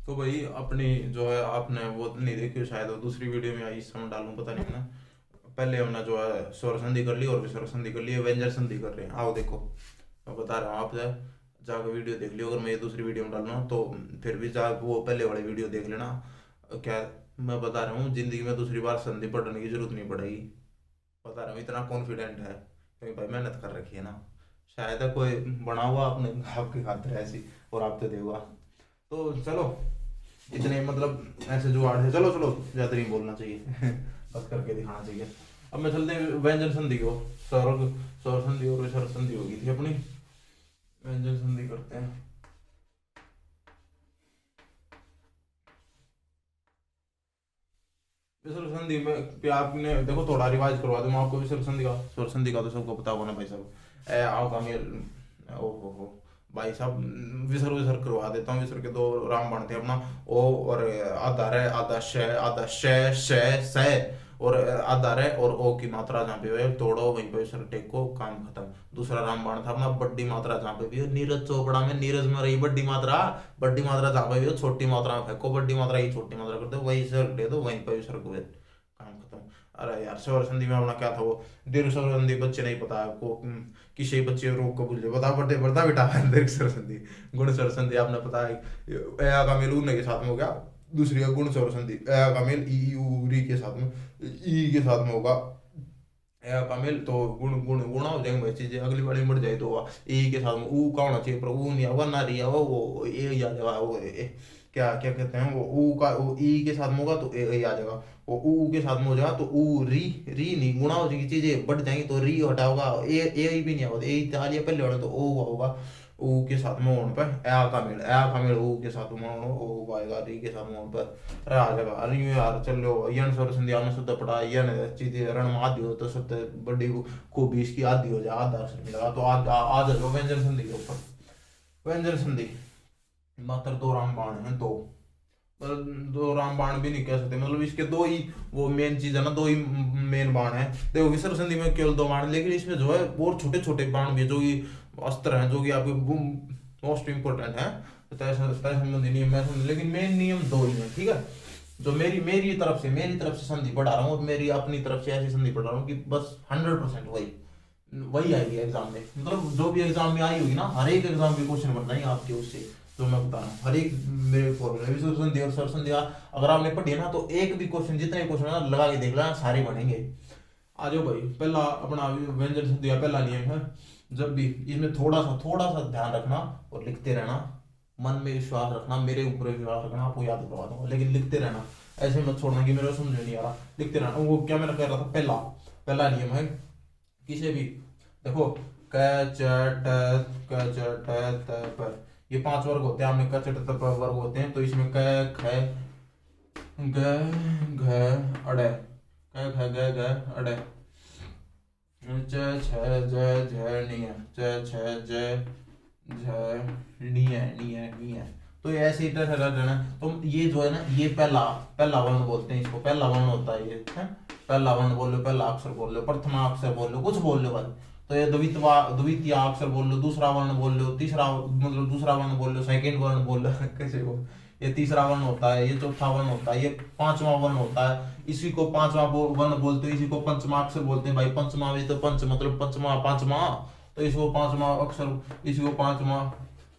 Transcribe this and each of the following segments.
तो भाई अपनी जो है आपने वो नहीं देखी शायद, वो दूसरी वीडियो में आई, इस समय डालूं पता नहीं ना। पहले हमने जो है स्वर संधि कर ली और विसर्ग संधि कर ली, व्यंजन संधि कर रहे हैं। आओ देखो, मैं बता रहा हूँ, आप जाकर वीडियो देख लियो, अगर मैं ये दूसरी वीडियो में डालना तो फिर भी जा वो पहले वाली वीडियो देख लेना। क्या मैं बता रहा हूँ, जिंदगी में दूसरी बार संधि पढ़ने की जरूरत नहीं पड़ेगी, बता रहा हूँ, इतना कॉन्फिडेंट है क्योंकि भाई मेहनत कर रखी है ना। शायद है कोई बना हुआ आपने आपके खातिर ऐसी, और आप तो देगा। तो चलो, इतने मतलब ऐसे जो आर्ट है, चलो चलो ज्यादा नहीं बोलना चाहिए बस करके दिखाना चाहिए। अब मैं चलते हैं व्यंजन संधि को। स्वर्ग, स्वर संधि और विसर्ग संधि होगी थी अपनी, व्यंजन संधि करते हैं। विसर्ग संधि में भी आपने देखो थोड़ा रिवाइज करवा दूं मैं आपको विसर्ग संधि का। स्वर संधि का तो सबको पता होगा ना भाई साहब। ए आओ का मेल, ओ हो भाई साहब, विसर्ग विसर्ग करवा देता हूँ। विसर्ग के दो रामबाण थे अपना, ओ और आधा रे आधा श, आधा श और आधा रे और ओ की मात्रा जहाँ पे है तोड़ो, वहीं पे विसर्ग टेको, काम खत्म। दूसरा रामबाण था अपना बड्डी मात्रा, जहाँ पे भी है नीरज चोपड़ा में, नीरज में रही बड्डी मात्रा जहाँ पे भी हो छोटी मात्रा में फेंको, बड्डी मात्रा ही छोटी मात्रा कर दो, वही विसर्ग दे दो, वहीं पे विसर्ग हुए, काम खत्म। अरे यार स्वर संधि में अपना क्या था वो, दीर्घ स्वर संधि बच्चे नहीं पता है आपको, किसी बच्चे रोग को भूल जाए, बता पड़ते पड़ता बेटा दीर्घ स्वर संधि। गुण स्वर संधि आपने पता है, ए का मेल ऊन के साथ में हो गया। दूसरी है गुण स्वर संधि, ए का मेल ई ऊ री के साथ में, ई के साथ में होगा ए का मेल, तो गुण गुण गुणा हो जाएंगे भाई चीजें, अगली बार बढ़ जाए तो हुआ ई के साथ में ऊ का होना चाहिए, पर ऊ नहीं आवा ना रही आवा, वो ए ही आ जाएगा, वो क्या क्या कहते हैं वो, ऊ का वो ई के साथ में होगा तो ए ही आ जाएगा, वो ऊ के साथ में हो जाएगा तो ऊ री, री नहीं गुणा हो जाएगी, चीजें बढ़ जाएंगी तो री हटा होगा, ए ही भी नहीं होगा, ए आ लिया पहले वाला तो ओ हुआ होगा, ऊ के साथ में होने पर ए का मेल ऊ के साथ में होना ओ आएगा, री के साथ में होने पर अरे आ जाएगा। अरे यूं यार चल लो, यन स्वर संध्या में शुद्ध पड़ा, यन चीजें रण में आदि हो तो शुद्ध बड़ी को 20 की आदि हो जाए, आधा अक्षर मिलेगा तो आ जाओ व्यंजन संधि के ऊपर। व्यंजन संधि मात्र दो रामबाण हैं, दो, मतलब दो रामबाण भी नहीं कह सकते, मतलब इसके दो ही वो मेन चीज है ना, दो ही मेन बाण है। देखो विसर्ग संधि में केवल दो बाण, लेकिन इसमें जो है और छोटे छोटे बाण भी है, जो कि अस्त्र हैं, जो कि आपके मोस्ट इंपोर्टेंट है। तो तय तय संबंधी नियम है, लेकिन मेन नियम दो ही है, ठीक है। जो मेरी तरफ से संधि पढ़ा रहा हूँ, मेरी अपनी तरफ से ऐसी संधि पढ़ा रहा हूँ कि बस 100% वही वही आएगी एग्जाम में, मतलब जो भी एग्जाम में आई होगी ना, हर एक एग्जाम के क्वेश्चन बनना ही आपके उससे, जो मैं बता रहा हूँ हर एक मेरे फॉर्मूला विसर्ग संधि और स्वर संधि अगर आपने पढ़ी है ना, तो एक भी क्वेश्चन, जितने क्वेश्चन है ना लगा के देख लेना, सारे बनेंगे। आ जाओ भाई, पहला अपना व्यंजन संधि का पहला नियम है, जब भी इसमें थोड़ा सा ध्यान रखना और लिखते रहना, मन में विश्वास रखना, मेरे ऊपर विश्वास रखना, आपको याद करवा दूंगा, लेकिन लिखते रहना, ऐसे मत छोड़ना कि मेरे को समझ में नहीं आ रहा, लिखते रहना। वो क्या मैंने कह रहा था, पहला पहला नियम है किसी भी, देखो क च ट क च ट त प, ये 5 वर्ग होते हैं, हमने क च ट त प वर्ग होते हैं, तो इसमें क ख ग घ अड़े, क ख ग घ अड़े, च छ ज झ णिय, च छ ज झ णिय। तो ये ऐसे ही तरह रहना। तो ये जो है ना, ये पहला पहला वर्ण बोलते हैं इसको, पहला वर्ण होता है ये है? पहला वर्ण बोल लो, पहला अक्षर बोल लो, प्रथमा अक्षर बोल लो, कुछ बोल लो भाई। तो ये द्वितीय अक्षर बोल लो, दूसरा वर्ण बोल लो, तीसरा मतलब दूसरा वर्ण बोल लो, सेकंड वर्ण बोल लो कैसे बोल, ये तीसरा वर्ण होता है, ये चौथा वर्ण होता है, ये पांचवा वर्ण होता है, इसी को पांचवा वर्ण बोलते हैं, इसी को पंचमा अक्षर बोलते हैं भाई। पंचमा भी तो पंच मतलब पंचमा पांचवा, तो इसको पांचवा अक्षर, इसी को पांचवा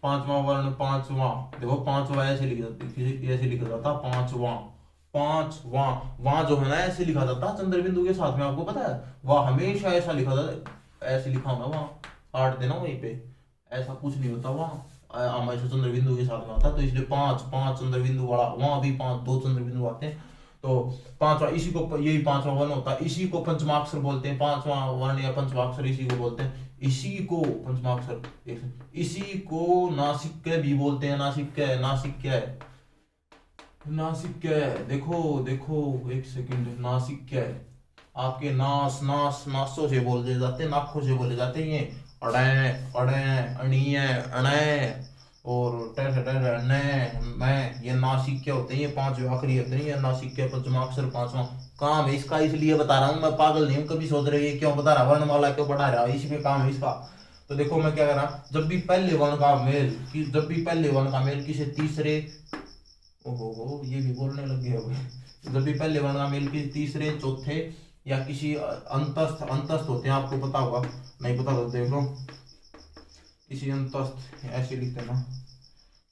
पांचवा वर्ण, पांचवा, देखो पांचवा ऐसे लिखा जाता, ऐसे लिखा जाता पांचवा, पांचवा, वहां जो है ना ऐसे लिखा जाता चंद्र बिंदु के साथ में, आपको पता है वह हमेशा ऐसा लिखा जाता, ऐसे लिखा होगा वहां, काट देना वहीं पे, ऐसा कुछ नहीं होता वहां, हमेशा चंद्र बिंदु के साथ में आता, तो इसलिए पांच पांच चंद्र बिंदु वाला, वहां भी पांच दो चंद्र बिंदु आते हैं, तो पांचवा, इसी को यही पांचवा वर्ण होता है, इसी को पंचमाक्षर बोलते हैं, पांचवा वर्ण या पंचमाक्षर इसी को बोलते हैं, इसी को पंचमाक्षर, इसी को नासिक भी बोलते हैं, नासिक नासिक देखो देखो एक सेकंड, नासिक आपके नास नास नासों से बोले जाते हैं, नाखों से बोले जाते हैं, ये अड़े अड़े अणीय अणे और टर टर ने मैं, ये नासिक होते हैं, ये 5 आखिरी होते हैं, ये नासिक पंचमाक्षर पांचवा काम है इसका, इसलिए बता रहा हूँ, मैं पागल नहीं हूँ। कभी सोच रहे हो क्यों बता रहा, वर्णमाला क्यों पढ़ा रहा, इसी पे काम है इसका। तो देखो मैं क्या कर रहा, जब भी पहले वर्ण का मेल किसी तीसरे ओहो ये भी बोलने लग गए अब। जब भी पहले वर्ण का मेल किसी तीसरे चौथे या किसी अंतस्थ अंतस्थ होते हैं, आपको पता होगा, नहीं पता तो देख लो, किसी अंतस्थ ऐसे लिखते हैं ना,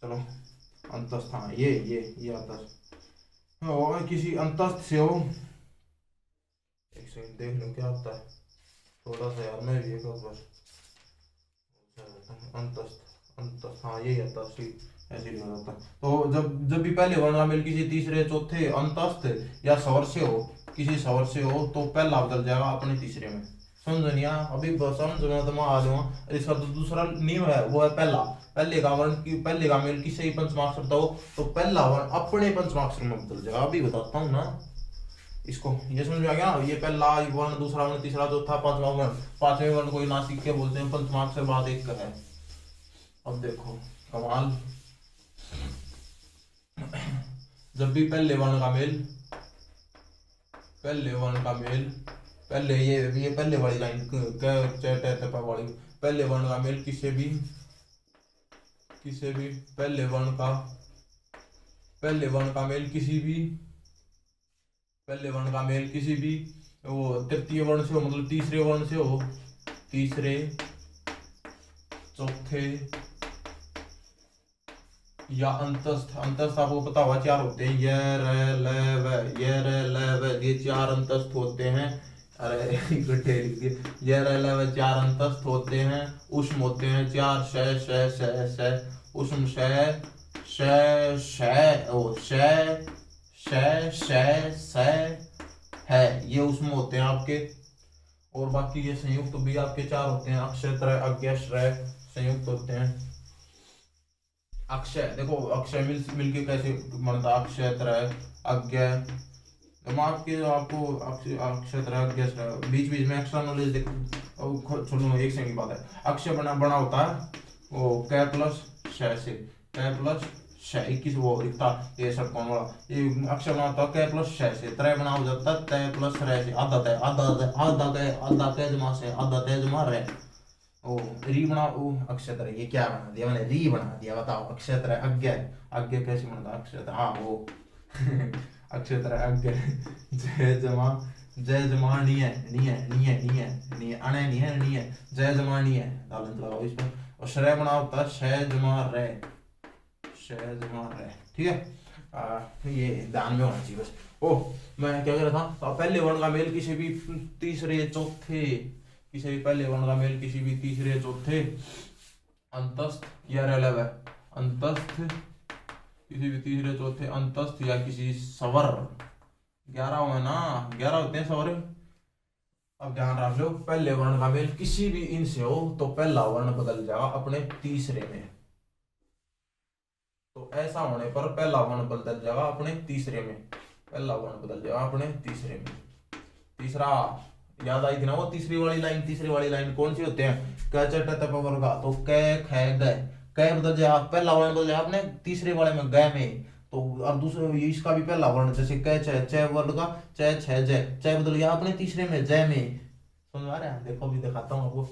चलो अंतस्थ, हाँ ये अंतस्थ और किसी अंतस्थ से हो, एक सेकंड देख लो क्या होता है थोड़ा सा यार, मैं भी एक बार अंतस्थ अंतस्थ, हाँ यही अंतस्थ ऐसे लिखा जाता है। तो जब जब भी पहले वर्ण का मेल किसी तीसरे चौथे अंतस्थ या स्वर से हो, किसी स्वर से हो, तो पहला बदल जाएगा अपने तीसरे में। समझ नहीं आया अभी, समझ तो मैं आ जाऊंगा। इसका तो दूसरा नियम है, वो है पहला, पहले का वर्ण की पहले का मेल किसी पंचमाक्षर था हो, तो पहला वर्ण अपने पंचमाक्षर में बदल जाएगा। अभी बताता हूँ ना इसको, ये समझ में आ गया। ये पहला वर्ण, दूसरा वर्ण, तीसरा चौथा पांचवा वर्ण, पांचवें वर्ण को नासिक के बोलते हैं, पंचमाक्षर बाद एक का है। अब देखो कमाल, जब भी पहले वर्ण का मेल, पहले वर्ण का मेल, पहले ये पहले वाली लाइन वाली, पहले वर्ण का मेल किसी भी पहले वर्ण का मेल किसी भी पहले वर्ण का मेल किसी भी वो तृतीय वर्ण से हो, मतलब तीसरे वर्ण से हो, तीसरे चौथे या अंतस्थ, अंतस्थ आपको पता होगा चार होते हैं, ये रे ले व, ये रे ले व, ये चार अंतस्थ होते हैं। अरे इकट्ठे लिख दिए, ये रे ले व चार अंतस्थ होते हैं। उष्म होते हैं चार, श श श श, उष्म श श श ओ श श श स है, ये उष्म होते हैं आपके। और बाकी ये संयुक्त भी आपके चार होते हैं, अक्षय त्रय अज्ञ श्रय संयुक्त होते हैं। अक्षय देखो, अक्षय मिलके कैसे बनता, अक्षय त्रय अज्ञ, आपको अक्षय त्रय अज्ञ श्रय, बीच बीच में एक्स्ट्रा नॉलेज देखो, छोड़ो एक सेकंड की बात है। अक्षय बना होता है वो क प्लस श से, क प्लस श 21 वो लिखता ये सब कौन वाला, ये अक्षर बना होता है क प्लस श से, त्रय बना हो जाता है तय प्लस रह से, आधा तय आधा तय जमा से, आधा तय जमा रह, ओ री बना, ओ अक्षर, ये क्या बना दिया मैंने, री बना दिया, बताओ अक्षर अज्ञ, अज्ञ कैसे बनता अक्षर, हाँ वो अक्षर अज्ञ, जय जमा निय अणे निय जय जमा निय, दालन लगाओ इस पर। और श्रय बना होता है श जमा रे, ठीक है, ये ध्यान में होना चाहिए बस। ओह मैं क्या कह रहा था, तो पहले वर्ण का मेल किसी भी तीसरे चौथे, किसी भी पहले वर्ण का मेल किसी भी तीसरे चौथे अंतस्थ या रेलव है, अंतस्थ किसी भी तीसरे चौथे अंतस्थ या किसी स्वर, 11 है ना, 11 होते हैं स्वर। अब ध्यान रख लो, पहले वर्ण का मेल किसी भी इनसे हो तो पहला वर्ण बदल जाएगा अपने तीसरे में। तो ऐसा होने पर पहला वर्ण बदल जाएगा अपने तीसरे में, पहला वर्ण बदल जाएगा अपने तीसरे में। तीसरा याद आई थी ना वो तीसरी वाली लाइन कौन सी होते हैं, क च ट त प वर्गा, तो क ख ग, क बदल जाएगा, पहला वर्ण बदल जाएगा अपने तीसरे वाले में ग में। तो अब दूसरे इसका भी पहला वर्ण, जैसे क छ वर्ण का च छ ज, च बदल गया अपने तीसरे में ज में। समझ आ रहा है, देखो भी दिखाता हूँ आपको।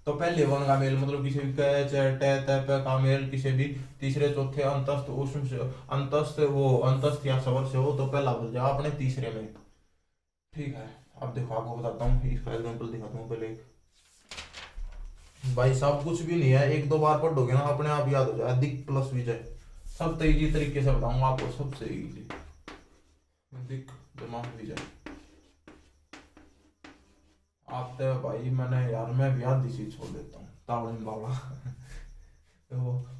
तो पहले वर्ण का मेल मतलब किसी भी क च ट त प का मेल किसी भी तीसरे चौथे अंतस्थ उष्म से, अंतस्थ वो अंतस्थ या स्वर से हो तो पहला बदल जाएगा अपने तीसरे में, ठीक है। अब देखो आपको बताता हूँ, इसका एग्जाम्पल दिखाता हूँ पहले। भाई साहब कुछ भी नहीं है, 1-2 बार पढ़ोगे ना अपने आप याद हो जाए। दिक प्लस विजय, सब इजी तरीके से बताऊंगा आपको, सबसे इजी। दिक जमा विजय, आप तो भाई मैंने यार मैं भी आधी चीज छोड़ देता हूँ, तावड़न बावड़ा तो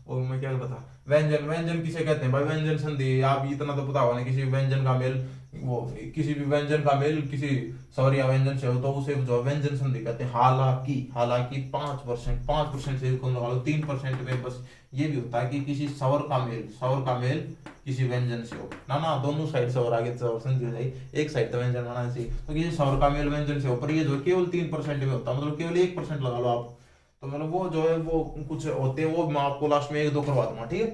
वो मैं क्या कहता था, व्यंजन किसे कहते हैं भाई, व्यंजन संधि आप इतना तो पता होगा ना, किसी व्यंजन का मेल, वो किसी भी व्यंजन का मेल किसी स्वर या व्यंजन से हो तो उसे जो व्यंजन संधि कहते हैं। हालांकि 5% से कौन लगा लो, 3% में बस ये भी होता है कि किसी स्वर का मेल किसी व्यंजन से हो ना, दोनों साइड से और आगे स्वर संधि हो जाएगी, एक साइड तो व्यंजन बनाना चाहिए। तो किसी स्वर का मेल व्यंजन से हो, पर ये जो केवल 3% में होता है, मतलब केवल 1% लगा लो आप, तो मतलब वो जो है वो कुछ होते हैं, वो मैं आपको लास्ट में 1-2 करवा दूंगा, ठीक है।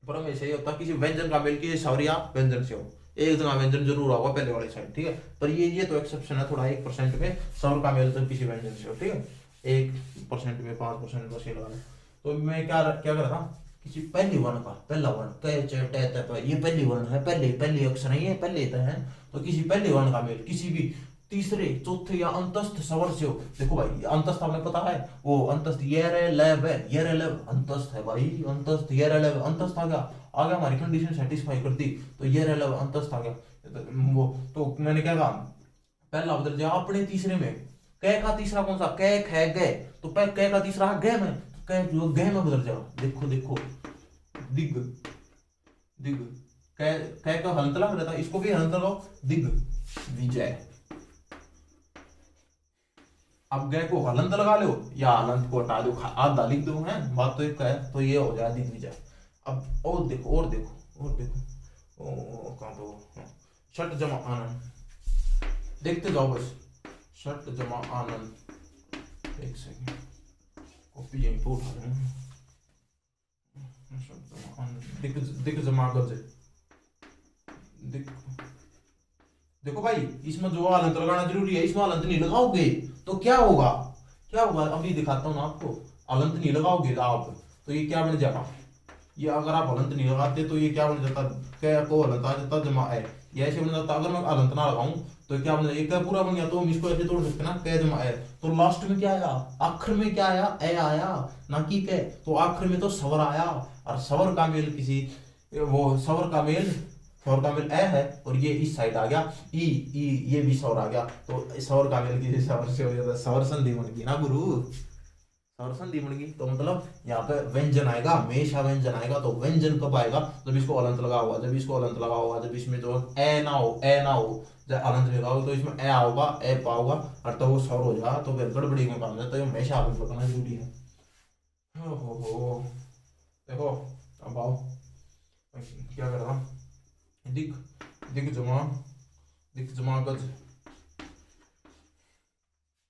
पर हमेशा ये होता है किसी व्यंजन का मेल किसी स्वर या व्यंजन से हो, एक जगह व्यंजन जरूर होगा पहले वाली साइड, ठीक है। पर ये तो एक्सेप्शन है थोड़ा, 1% में स्वर का मेल जब किसी व्यंजन से हो, ठीक है, 1% में 5% बस ये लगा। तो मैं क्या कर रहा था किसी पहले वर्ण का पहला वर्ण क च ट त प, ये पहले वर्ण है, पहले पहले अक्षर है, ये पहले त है। तो किसी पहले वर्ण का मेल किसी भी तीसरे चौथे या अंतस्थ स्वर से हो। देखो भाई अंतस्थ आपने पता है वो अंतस्थ ये रे लैब है, ये रे लैब अंतस्थ है भाई, अंतस्थ ये रे लैब अंतस्थ आ गया हमारी कंडीशन सेटिस्फाई कर दी, तो ये रे लैब अंतस्थ आ गया। वो तो मैंने क्या कहा पहला बदल जाए अपने तीसरे में। कै का तीसरा कौन सा कै ख गए, तो कै का तीसरा गै में, कै जो गै में बदल जाएगा। देखो देखो दिग दिग कै कै का हलंत लग रहा था, इसको भी हलंत लगाओ दिग विजय। अब गए को हलंत लगा लो या हलंत को हटा दो, आधा लिख दो है, बात तो एक है, तो ये हो जाए दिग्विजय। अब और देखो और देखो और देखो ओ कहां तो षट जमा आनंद, देखते जाओ बस। षट जमा आनंद, एक सेकंड कॉपी यहीं पे उठा लूं। षट जमा आनंद दिग दिग जमा गज, देखो भाई इसमें जो हलंत लगाना जरूरी है, इसमें हलंत नहीं लगाओगे तो क्या होगा, क्या होगा अभी दिखाता हूँ ना आपको। हलंत नहीं लगाओगे आप तो ये क्या बन जाएगा, ये अगर आप हलंत नहीं लगाते तो ये क्या बन जाता, क्या को हलंत आ जाता जमा है, ये ऐसे बन जाता। अगर मैं हलंत ना लगाऊं तो क्या बन जाएगा, ये क्या पूरा बन गया, तो हम इसको ऐसे तोड़ सकते ना कै जमा है। तो लास्ट में क्या आया, आखिर में क्या आया, ए आया ना कि कै, तो आखिर में तो सवर आया। और सवर का मेल किसी वो सवर का मेल सौर का मेल ए है, और ये इस साइड आ गया ई ई, ये भी सौर आ गया, तो सौर का मेल किसी सवर से हो जाता है, सवर संधि बन गई ना गुरु, सौर संधि बन गई। तो मतलब यहाँ पे व्यंजन आएगा, हमेशा व्यंजन आएगा। तो व्यंजन कब आएगा, जब इसको अलंत लगा हुआ, जब इसको अलंत लगा हुआ, जब इसमें जो ए ना हो, ए ना हो, जब अलंत लगाओ तो इसमें ए आओगा, ए पाओगा, और तो वो सौर हो जाएगा, तो फिर गड़बड़ी में काम है, तो हमेशा अलंत लगाना जरूरी है। हो देखो अब आओ क्या कर रहा, दिग दिग जमा गज।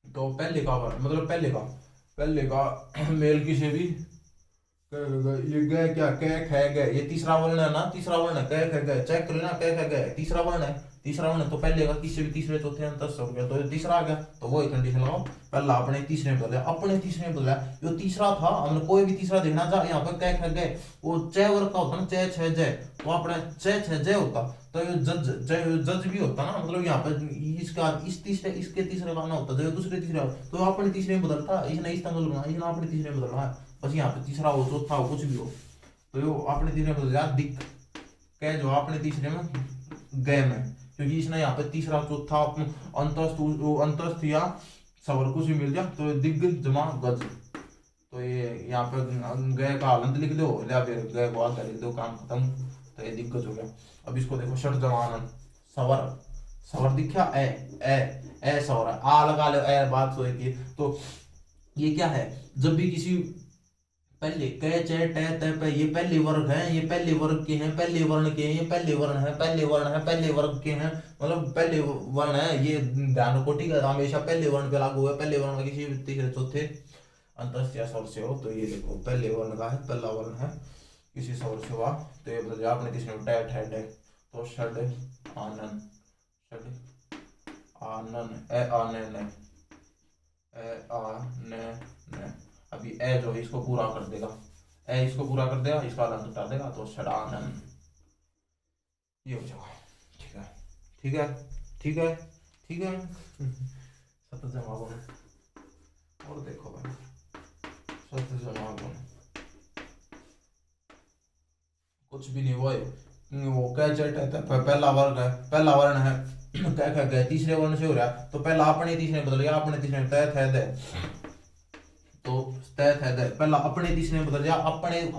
तो पहले का मतलब पहले का मेल किसी भी ये गए क्या कै ख गए, ये तीसरा वर्ण है ना, तीसरा वर्ण है कै ख गए, चेक कर लेना कै ख गए तीसरा वर्ण है, तीसरा वर्ण है, तो पहले का किसी भी तीसरे चौथे अंत हो गया, तो ये तीसरा आ गया, तो वो कंडीशन लगाओ पहला अपने तीसरे में बदला, अपने तीसरे में बदला। जो तीसरा था हमने कोई भी तीसरा देखना था, यहाँ पे कै ख गए वो च वर्ग का होता ना, च छ जय, तो अपने च छ जय होता, तो ये जज जज भी होता ना, मतलब यहाँ पे इसका इस तीसरे इसके तीसरे का ना होता, जो दूसरे तीसरे, तो अपने तीसरे में बदलता, इसने इस तंगल बना, इसने अपने तीसरे में बदलना है, बस यहाँ पे तीसरा हो चौथा हो कुछ भी हो, तो यो अपने तीसरे में बदल जाए दिक कह जो अपने तीसरे में गए में, क्योंकि इसने यहाँ पे तीसरा चौथा अंतस्थ या सवर कुछ भी मिल जाए, तो दिग जमा गज। तो ये यहाँ पे गए का हलंत लिख दो या फिर गए को आगे लिख दो, काम खत्म, तो ये दिग्गज हो गया। अब इसको देखो षट जमा आनंद, सवर सवर दिखा ए सवर आ लगा लो, ए बात तो एक, तो ये क्या है, जब भी किसी पहले कै च ट त पे, ये पहले वर्ग है, ये पहले वर्ग के हैं, पहले वर्ण के हैं, ये पहले वर्ण है, पहले वर्ण है, पहले वर्ग के हैं, मतलब पहले वर्ण है, ये ध्यान रखो ठीक है, हमेशा पहले वर्ण पे लागू है, पहले वर्ण किसी भी तीसरे चौथे अंतस्थ या स्वर से हो, तो ये देखो पहले वर्ण का है, पहला वर्ण है किसी स्वर से हुआ, तो ये मतलब आपने तीसरे में टैट है, तो षड आनन, षड आनन ए आनन ए आनन। अभी ए जो है इसको पूरा कर देगा, ए इसको पूरा कर देगा, इसका अलंत हटा देगा, तो षड आनन ये हो जाएगा। ठीक है ठीक है ठीक है ठीक है सत जमा गुण, और देखो भाई सत जमा गुण कुछ भी नहीं, वो क्या चट है, पहला वर्ग है, पहला वर्ण है क्या क्या गए तीसरे वर्ण से हो रहा है, तो पहला अपने तीसरे में बदल गया, अपने तीसरे में तय है दे, तो तय है दे, पहला अपने तीसरे में बदल गया, अपने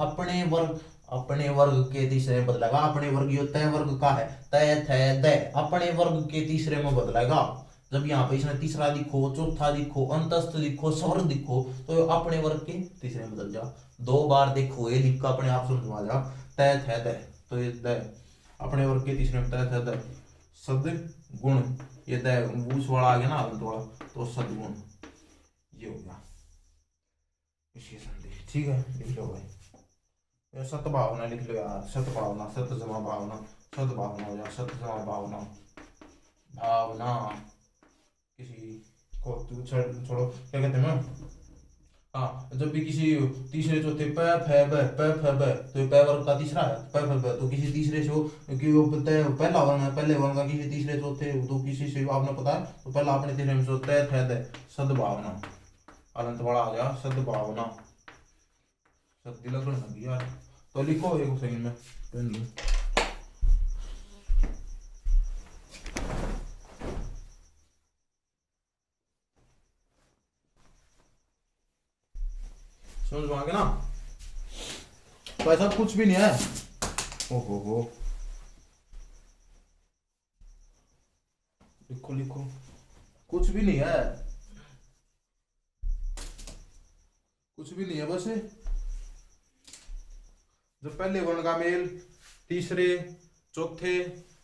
वर्ग के तीसरे में बदलेगा, अपने वर्ग यो तय वर्ग का है, तय है दे अपने वर्ग के तीसरे में बदलेगा। जब यहाँ पे इसने तीसरा दिखो, चौथा दिखो, अंतस्थ दिखो, स्वर दिखो, तो अपने वर्ग के तीसरे में बदल जा, दो बार देखो ये लिख का अपने आप समझ आ जा, तय है दे, तो ये दे अपने वर्ग के तीसरे में तय है दे, सद गुण, ये दे उस वाला आ गया ना अंत वाला, तो सदगुण ये हो गया इसकी संधि। ठीक है लिख लो भाई, सतभावना लिख लो यार, सतभावना, सत जमा भावना, सद्भावना हो जाए, सत जमा भावना, भावना किसी को छोड़ो क्या कहते हैं, हाँ, जब भी किसी तीसरे चौथे प फ ब प फ ब, तो ये प वर्ग का तीसरा है, प फ ब, तो किसी तीसरे से कि वो पहला वर्ण है, पहले वर्ण का किसी तीसरे चौथे, तो किसी से आपने पता है, तो पहला अपने तीसरे में से तय थ द, सद्भावना, अनंत बड़ा आ गया सद्भावना, सद्दी लगन लगी यार। तो लिखो एक सेकंड में पेन लो। समझ में आ गया ना? तो ऐसा कुछ भी नहीं है। ओहो हो, लिखो लिखो, कुछ भी नहीं है, कुछ भी नहीं है, बस जो पहले वर्ण का मेल तीसरे चौथे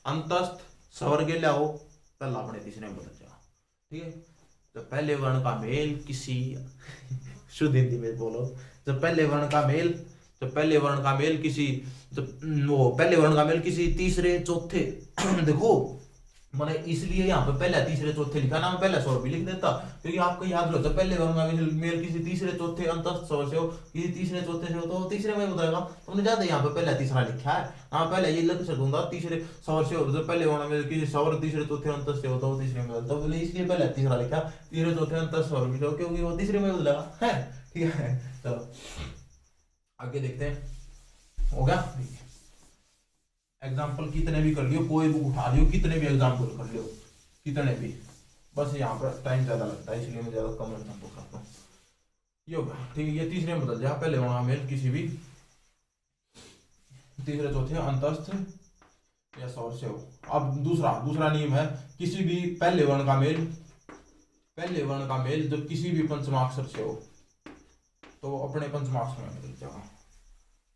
अंतस्थ स्वर के लाओ, पहला अपने तीसरे में बदल जाओ। ठीक है, जब पहले वर्ण का मेल किसी शुद्ध हिंदी में बोलो, जब पहले वर्ण का मेल, जब पहले वर्ण का मेल किसी, जब वो पहले वर्ण का मेल किसी तीसरे चौथे देखो मैंने इसलिए यहाँ पे पहले तीसरे चौथे लिखा ना, मैं पहले स्वर भी लिख देता, क्योंकि आपको याद रहो, पहले वर्ण का मेल किसी तीसरे चौथे अंतस्थ स्वर से हो, किसी तीसरे चौथे से हो, तो तीसरे में बताएगा। तुमने ज्यादा यहाँ पे पहले तीसरा लिखा है, हाँ पहले ये लग सकूंगा तीसरे स्वर से हो, तो पहले वर्ण में किसी स्वर तीसरे चौथे अंतस्थ से हो, तो तीसरे में बदलता, बोले इसलिए पहले तीसरा लिखा, तीसरे चौथे अंतस्थ स्वर भी, क्योंकि वो तीसरे में बदलेगा है। ठीक है, चलो आगे देखते हैं। हो गया, एग्जाम्पल कितने भी कर लियो, कोई बुक उठा लियो, कितने भी एग्जाम्पल कर लियो, कितने भी, बस यहाँ पर टाइम ज्यादा लगता है, इसलिए मैं ज्यादा कम एग्जाम्पल करता हूँ। ये होगा ठीक है, ये तीसरे में बदल जाए, पहले वर्ण मेल किसी भी तीसरे चौथे अंतस्थ या स्वर से हो। अब दूसरा नियम है, किसी भी पहले वर्ण का मेल, पहले वर्ण का मेल जब किसी भी पंचमाक्षर से हो, तो अपने पंचमाक्षर में बदल जाएगा।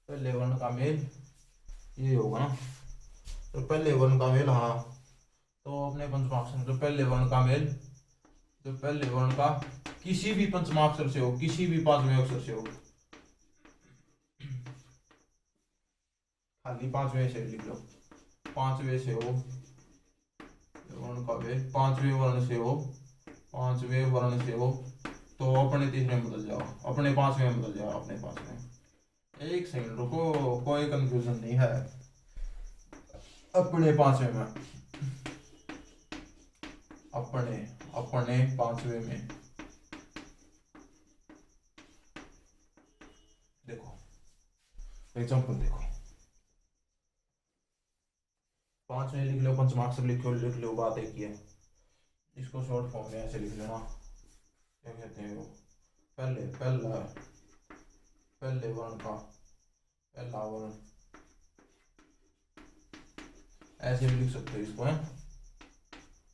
पहले वर्ण का मेल ये होगा ना, तो पहले वर्ण का मेल, हाँ तो अपने पंचमाक्षर, जो पहले वर्ण का मेल, जो पहले वर्ण का किसी भी पंचमाक्षर से हो, किसी भी पांचवें अक्षर से हो, खाली पांचवें से लिख लो, पांचवें से हो वर्ण का मेल, पांचवें वर्ण से हो, पांचवें वर्ण से हो, तो अपने तीसरे में बदल जाओ, अपने पांचवें में बदल जाओ, अपने पांचवें। एक सेकंड रुको, कोई कंफ्यूजन नहीं है, अपने पांचवें में, अपने अपने पांचवें में। देखो एग्जाम्पल देखो, पांचवें लिख लो, पंचमाक्षर लिख लो, बात एक ही है। इसको शॉर्ट फॉर्म में ऐसे लिख लेना, क्या कहते हैं वो, पहले वर्ण का पहला वर्ण, ऐसे भी लिख सकते हो इसको, है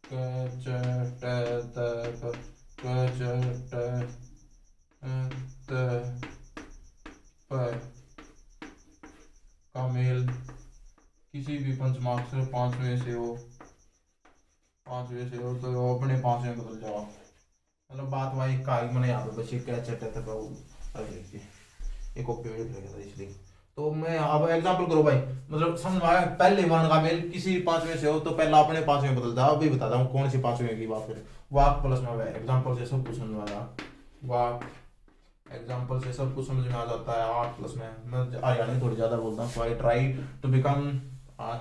क च ट त प, क च ट त प का मेल किसी भी पंचमाक्षर पांचवें से हो, पांचवें से हो, तो अपने पांचवें बदल जाओ। मतलब बात वही का मैंने यहाँ पे बस क्या चट है, एक कॉपी में लिख था इसलिए। तो मैं अब एग्जांपल करो भाई, मतलब समझ में आया, पहले वर्ण का मेल किसी पांचवें से हो, तो पहला अपने पांचवें बदल जाओ। अभी बताता हूँ कौन सी पांचवें की बात करें। वाक प्लस में एग्जांपल से सब कुछ समझ में आ रहा, वाक एग्जांपल से सब कुछ समझ में आ जाता है। 8 प्लस में मैं हरियाणी थोड़ी ज्यादा बोलता हूँ, so I try to become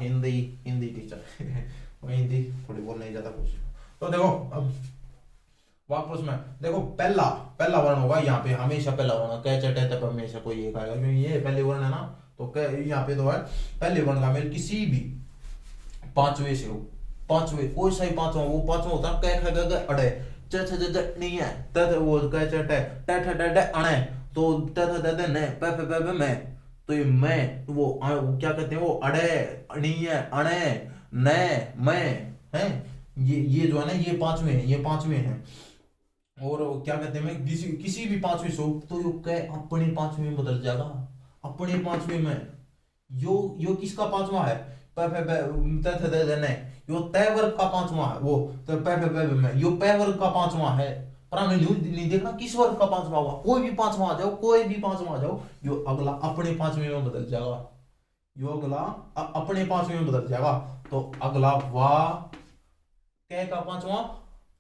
Hindi teacher मैं हिंदी थोड़ी बोलने ज्यादा कोशिश। तो देखो अब वाक प्लस में देखो, पहला वर्ण होगा यहाँ पे, हमेशा पहला वर्ण कै चटे तब हमेशा कोई एक आएगा, क्योंकि ये पहले वर्ण है ना। तो यहाँ पे तो है पहले वर्ण का मेल किसी भी पांचवें से हो, पांचवें कोई सा ही पांचवा, वो पांचवा होता है कै ख ग अड़े च छ ज नहीं है, त वो कै च ट ट ठ ड ड अणे, तो त थ द न प फ प मैं, तो ये मैं वो क्या कहते हैं, वो अड़े नहीं है, अणे न मैं है, ये जो है ना, ये पांचवें हैं। और क्या कहते हैं, मैं किसी भी पांचवें से हो, तो यो कै अपने पांचवें में बदल जाएगा, अपने पांचवें में। यो किसका पांचवा है, प फ प न, यो तय वर्ग का पांचवा है, वो तो प फ प में यो पै वर्ग का पांचवा है। पर हमें नहीं देखना किस वर्ग का पांचवा हुआ, कोई भी पांचवा आ जाओ, कोई भी पांचवा आ जाओ, यो अगला अपने पांचवें में बदल जाएगा, यो अगला अपने पांचवें में बदल जाएगा। तो अगला वाह कै का पांचवा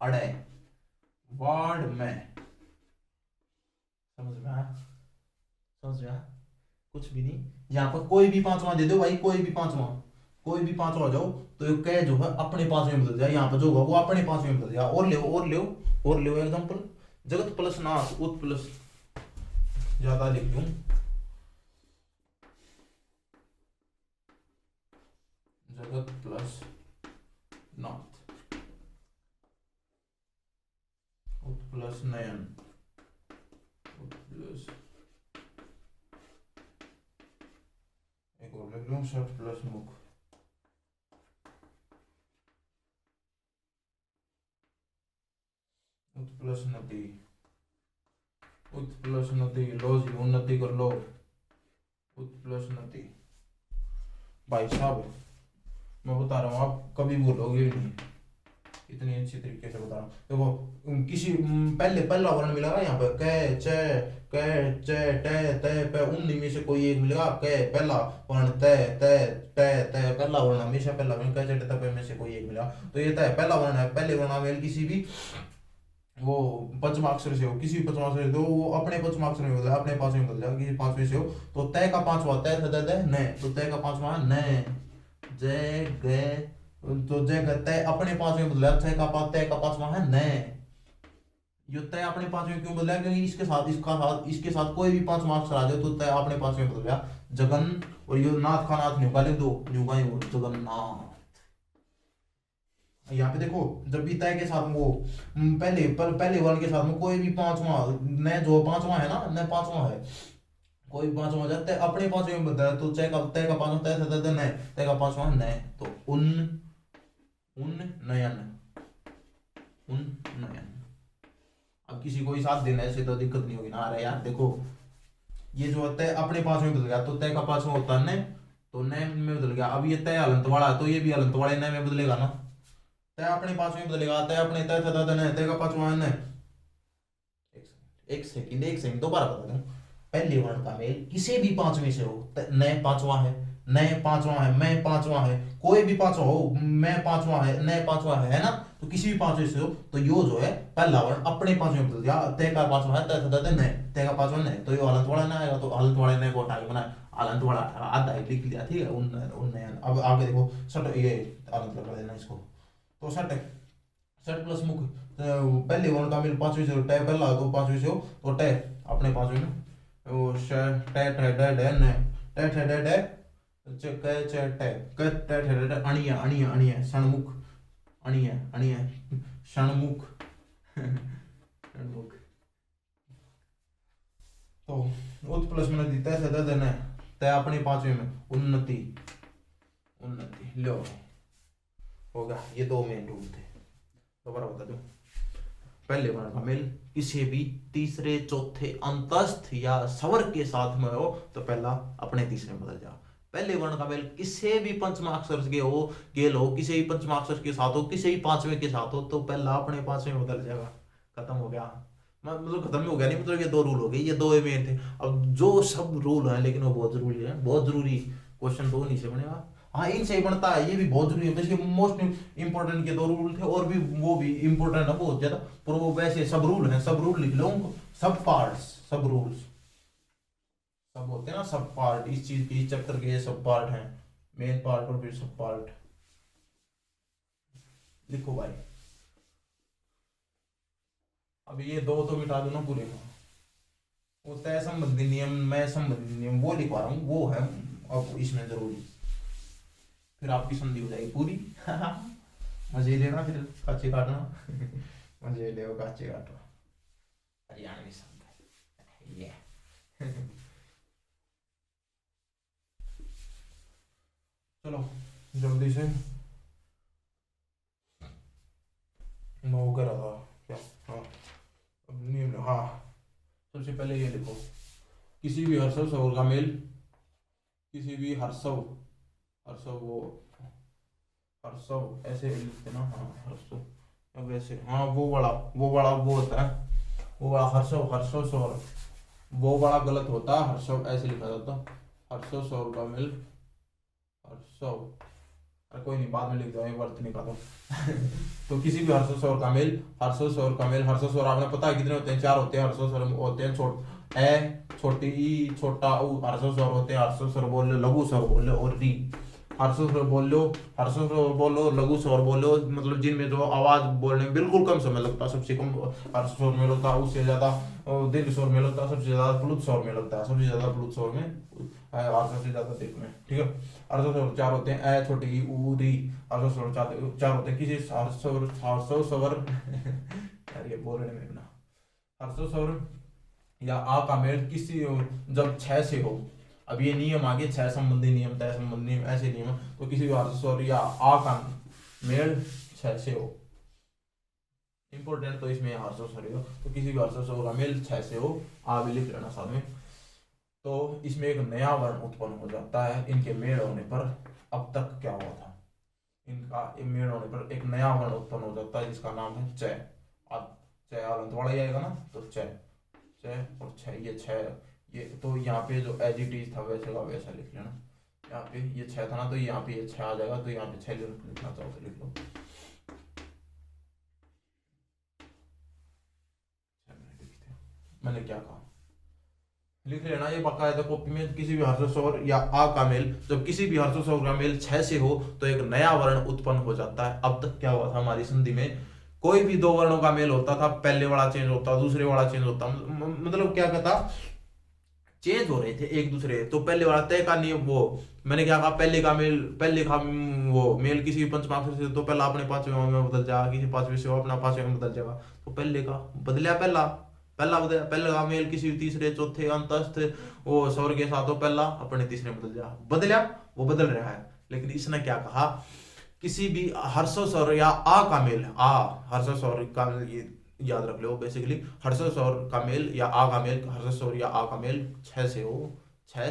अड़े वार्ड में, समझ में आया? समझ में आया? कुछ भी नहीं, यहाँ पर कोई भी पांचवा दे दो भाई, कोई भी पांचवा हो जाओ तो ये कै जो है अपने पांचवें में बदल जाए, यहाँ पर जो होगा वो अपने पांचवें में बदल जाए। और ले एग्जांपल, जगत प्लस नाथ उत प्लस, ज्यादा लिख दूं, जगत प्लस नाथ उत प्लस नयन उत प्लस, एक और लिख लूं, शट प्लस मुख, उत प्लस नदी, उत प्लस नदी, लो जी उन्नति कर लो, उत प्लस नदी। भाई साहब मैं बता रहा हूँ, आप कभी बोलोगे नहीं, इतनी अच्छी तरीके से बता रहा हूँ। देखो किसी पहला वर्ण मिलेगा यहाँ पे, कै चे टे ते पे, उन में से कोई एक मिलेगा, कै पहला वर्ण, ते ते टे ते पहला वर्ण, हमेशा पहला वर्ण, कै चे टे पे में से कोई एक मिलेगा, तो ये तय पहला वर्ण है। पहले वर्ण किसी भी वो पंचमाक्षर से हो, किसी भी पंचमाक्षर से हो, वो अपने पंचमाक्षर में बदल, अपने पांचवें में बदल जाएगा, किसी पांचवें से हो तो तय का पांचवा, तय न, तो तय का पांचवा न, जय गए, तो जय गए तय अपने पांचवें में बदला, तय का पांचवा है न। ये तय अपने पांचवें क्यों बदला? क्योंकि इसके साथ कोई भी पांचवा अक्षर आ जाए तो तय अपने पांचवें में बदल गया, जगन, और ये नाथ का नाथ न्यू का लिख दो, न्यू का जगन्नाथ। यहाँ पे देखो, जब भी तय के साथ वो पहले वर्ण के साथ में कोई भी पांचवा न, जो पांचवा है ना, न पांचवा है, कोई भी पांचवा हो जाता है अपने पांचवे में बदला, तो तय का पांचवा तय का पांचवा न, तो उन्नयन। अब किसी को ही साथ देना है, ऐसे तो दिक्कत नहीं होगी ना। अरे यार देखो, ये जो होता है अपने पांचवे में बदल गया, तो तय का पांचवा होता है न, तो न में बदल गया। अब ये तय हलंत वाला है, तो ये भी हलंत वाले न में बदलेगा ना, तय अपने पांचवें में बदलेगा, तय अपने तय का पांचवा है न। एक सेकंड दोबारा बता दूं, पहले वर्ण का मेल किसी भी पांचवें से हो, न पांचवा है, मैं पांचवा है, कोई भी पांचवा हो, मैं पांचवा है, न पांचवा है ना, तो किसी भी पांचवें से हो तो यो जो है पहला वर्ण अपने पांचवें में बदल दिया, तय का पांचवा है, तय का पांचवा न, तो ये हलंत वाला न आएगा, तो हलंत वाले ने को हटा के बनाया, हलंत वाला आधा लिख लिया, ठीक है, उन्नयन। अब आगे देखो, सट ये हलंत लगा देना इसको, तो सट प्लस मुख, पहले वर्ण का मेल पांचवें से, टय पहला तो पांचवें से हो, तो टय अपने पांचवें में, वो अणिया षणमुख, षणमुख तो उत प्लस में नदी, तय अपने पांचवें में, उन्नति लो होगा। ये दो मेन रूल थे, दोबारा बता दूं, पहले वर्ण का मेल किसी भी तीसरे चौथे अंतस्थ या स्वर के साथ में हो तो पहला अपने तीसरे में बदल जाओ। पहले वर्ण का मेल किसी भी पंचमाक्षर के हो, गेल हो, किसी भी पंचमाक्षर के साथ हो, किसी भी पांचवें के साथ हो, तो पहला अपने पांचवें में बदल जाएगा। खत्म हो गया, मतलब खत्म हो गया नहीं, मतलब ये दो रूल हो गए, ये दो मेन थे। अब जो सब रूल है, लेकिन वो बहुत जरूरी है, बहुत जरूरी क्वेश्चन तो नहीं से बनेगा, हाँ इनसे ही बनता है, ये भी बहुत जरूरी है। वैसे मोस्ट इंपॉर्टेंट के दो रूल थे, और भी वो भी इंपॉर्टेंट है बहुत ज्यादा, पर वो वैसे सब रूल हैं, सब रूल लिख लो, सब पार्ट्स, सब रूल्स, सब होते हैं ना, सब पार्ट, इस चीज के, इस चैप्टर के सब पार्ट हैं, मेन पार्ट और फिर सब पार्ट लिखो भाई। अब ये दो तो मिटा दो ना पूरे का, वो तय संबंधी नियम, मैं संबंधी नियम वो लिखवा रहा हूँ, वो है अब इसमें जरूरी, फिर आपकी संधि हो जाएगी पूरी। मजे लेना, फिर काचे काटना। मजे ले काचे काटो, हरियाणवी संधि ये। चलो जल्दी से, मैं वो कर रहा था क्या, हाँ अब नियम, हाँ सबसे पहले ये लिखो, किसी भी हर्षव स्वर का मेल, किसी भी हर्षव ऐसे लिखते ना, हाँ हर्षव, अब ऐसे, हाँ वो बड़ा वो होता है, वो बड़ा हर्षव स्वर, वो बड़ा गलत होता है, हर्षव ऐसे लिखा जाता, हर्षव स्वर का मेल, हर्षव, अरे कोई नहीं बाद में लिख दो, ये वर्त नहीं खाता। तो किसी भी हर्षव स्वर का मेल, हर्षव स्वर आपने पता है कितने होते हैं, 4 होते हैं हर्षव स्वर होते हैं, छोड़ ए छोटी ई छोटा ऊ हर्ष स्वर होते हैं, हर्ष स्वर बोल लो, लघु स्वर बोल लो, और री हर्ष स्वर बोल लो, हर्ष स्वर बोलो, लघु स्वर बोलो, मतलब जिनमें जो आवाज बोलने में बिल्कुल कम समय लगता है, सबसे कम हर्ष स्वर में लगता है, उससे ज्यादा दीर्घ स्वर में लगता है, सबसे ज्यादा प्लुत स्वर में लगता है, सबसे ज्यादा प्लुत स्वर में हर्ष से ज्यादा दीर्घ में। ठीक है, हर्ष स्वर 4 होते हैं, ए छोटी ई ऊ री, हर्ष स्वर 4 होते हैं। किसी हर्ष स्वर यार ये बोलने में ना, हर्ष स्वर या आ का मेल किसी जब 6 से हो, अब ये नियम आगे 6 संबंधी नियम, तय संबंधी नियम, ऐसे नियम, तो किसी भी हर्ष स्वर या आ का मेल 6 से हो, इंपॉर्टेंट तो इसमें हर्ष स्वर हो, तो किसी भी हर्ष स्वर का मेल 6 से हो, आ भी लिख लेना साथ में। तो इसमें एक नया वर्ण उत्पन्न हो जाता है, इनके मेल होने पर। अब तक क्या हुआ था, इनका मेल होने पर एक नया वर्ण उत्पन्न हो जाता है जिसका नाम है च। अब च हलंत वाला ही आएगा ना, तो च और 6, ये 6, ये तो यहाँ पे जो एज इट इज था वैसे का वैसा लिख लेना। यहाँ पे ये 6 था ना, तो यहाँ पे ये 6 आ जाएगा, तो यहाँ पे 6 लिखना चाहो तो लिख लो। मैंने क्या कहा, लिख लेना ये बाकायदा कॉपी में। किसी भी हर्ष स्वर या आ का मेल, जब किसी भी हर्ष स्वर का मेल 6 से हो तो एक नया वर्ण उत्पन्न हो जाता है। अब तक क्या हुआ था हमारी संधि में, कोई भी 2 वर्णों का मेल होता था, पहले वाला चेंज होता, दूसरे वाला चेंज होता, मतलब क्या कहता, चेंज हो रहे थे एक दूसरे। तो पहले वाला तय का नियम, वो मैंने क्या कहा, पहले का मेल, पहले का वो मेल किसी भी पंचमाक्षर से तो पहला अपने 5वें में बदल जाएगा, किसी 5वें से अपना 5वें में बदल जाएगा। तो पहले का बदलिया, पहला बदला, पहले का मेल किसी भी तीसरे चौथे अंतस्थ वो स्वर के साथ हो, पहला अपने तीसरे में बदल जाएगा, बदलिया, वो बदल रहा है। लेकिन इसने क्या कहा, किसी भी हर्ष स्वर या आ का मेल, आ हर्ष स्वर का मेल, ये याद रख लो बेसिकली, हर्ष स्वर का मेल या आ का मेल, हर्ष स्वर या आ का मेल 6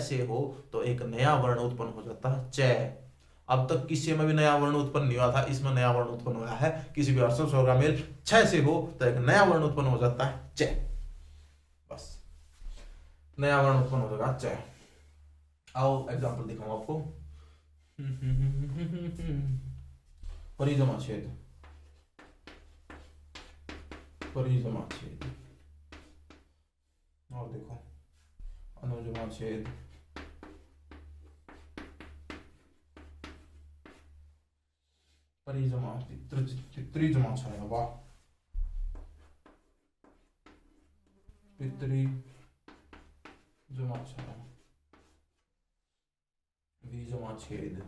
से हो तो एक नया वर्ण उत्पन्न हो जाता है च। अब तक किसी में भी नया वर्ण उत्पन्न नहीं हुआ था, इसमें नया वर्ण उत्पन्न हुआ है। किसी भी हर्ष स्वर का मेल 6 से हो तो एक नया वर्ण उत्पन्न हो जाता है च, बस नया वर्ण उत्पन्न हो जाएगा च। आओ एग्जाम्पल दिखाऊं आपको। परिजमा छेद, परिजमा छेद, और देखो अनुजमा छेद, परिजमा, त्रिजमा छाया, वाह, पितरी जमा छाया, बीजमा छेद,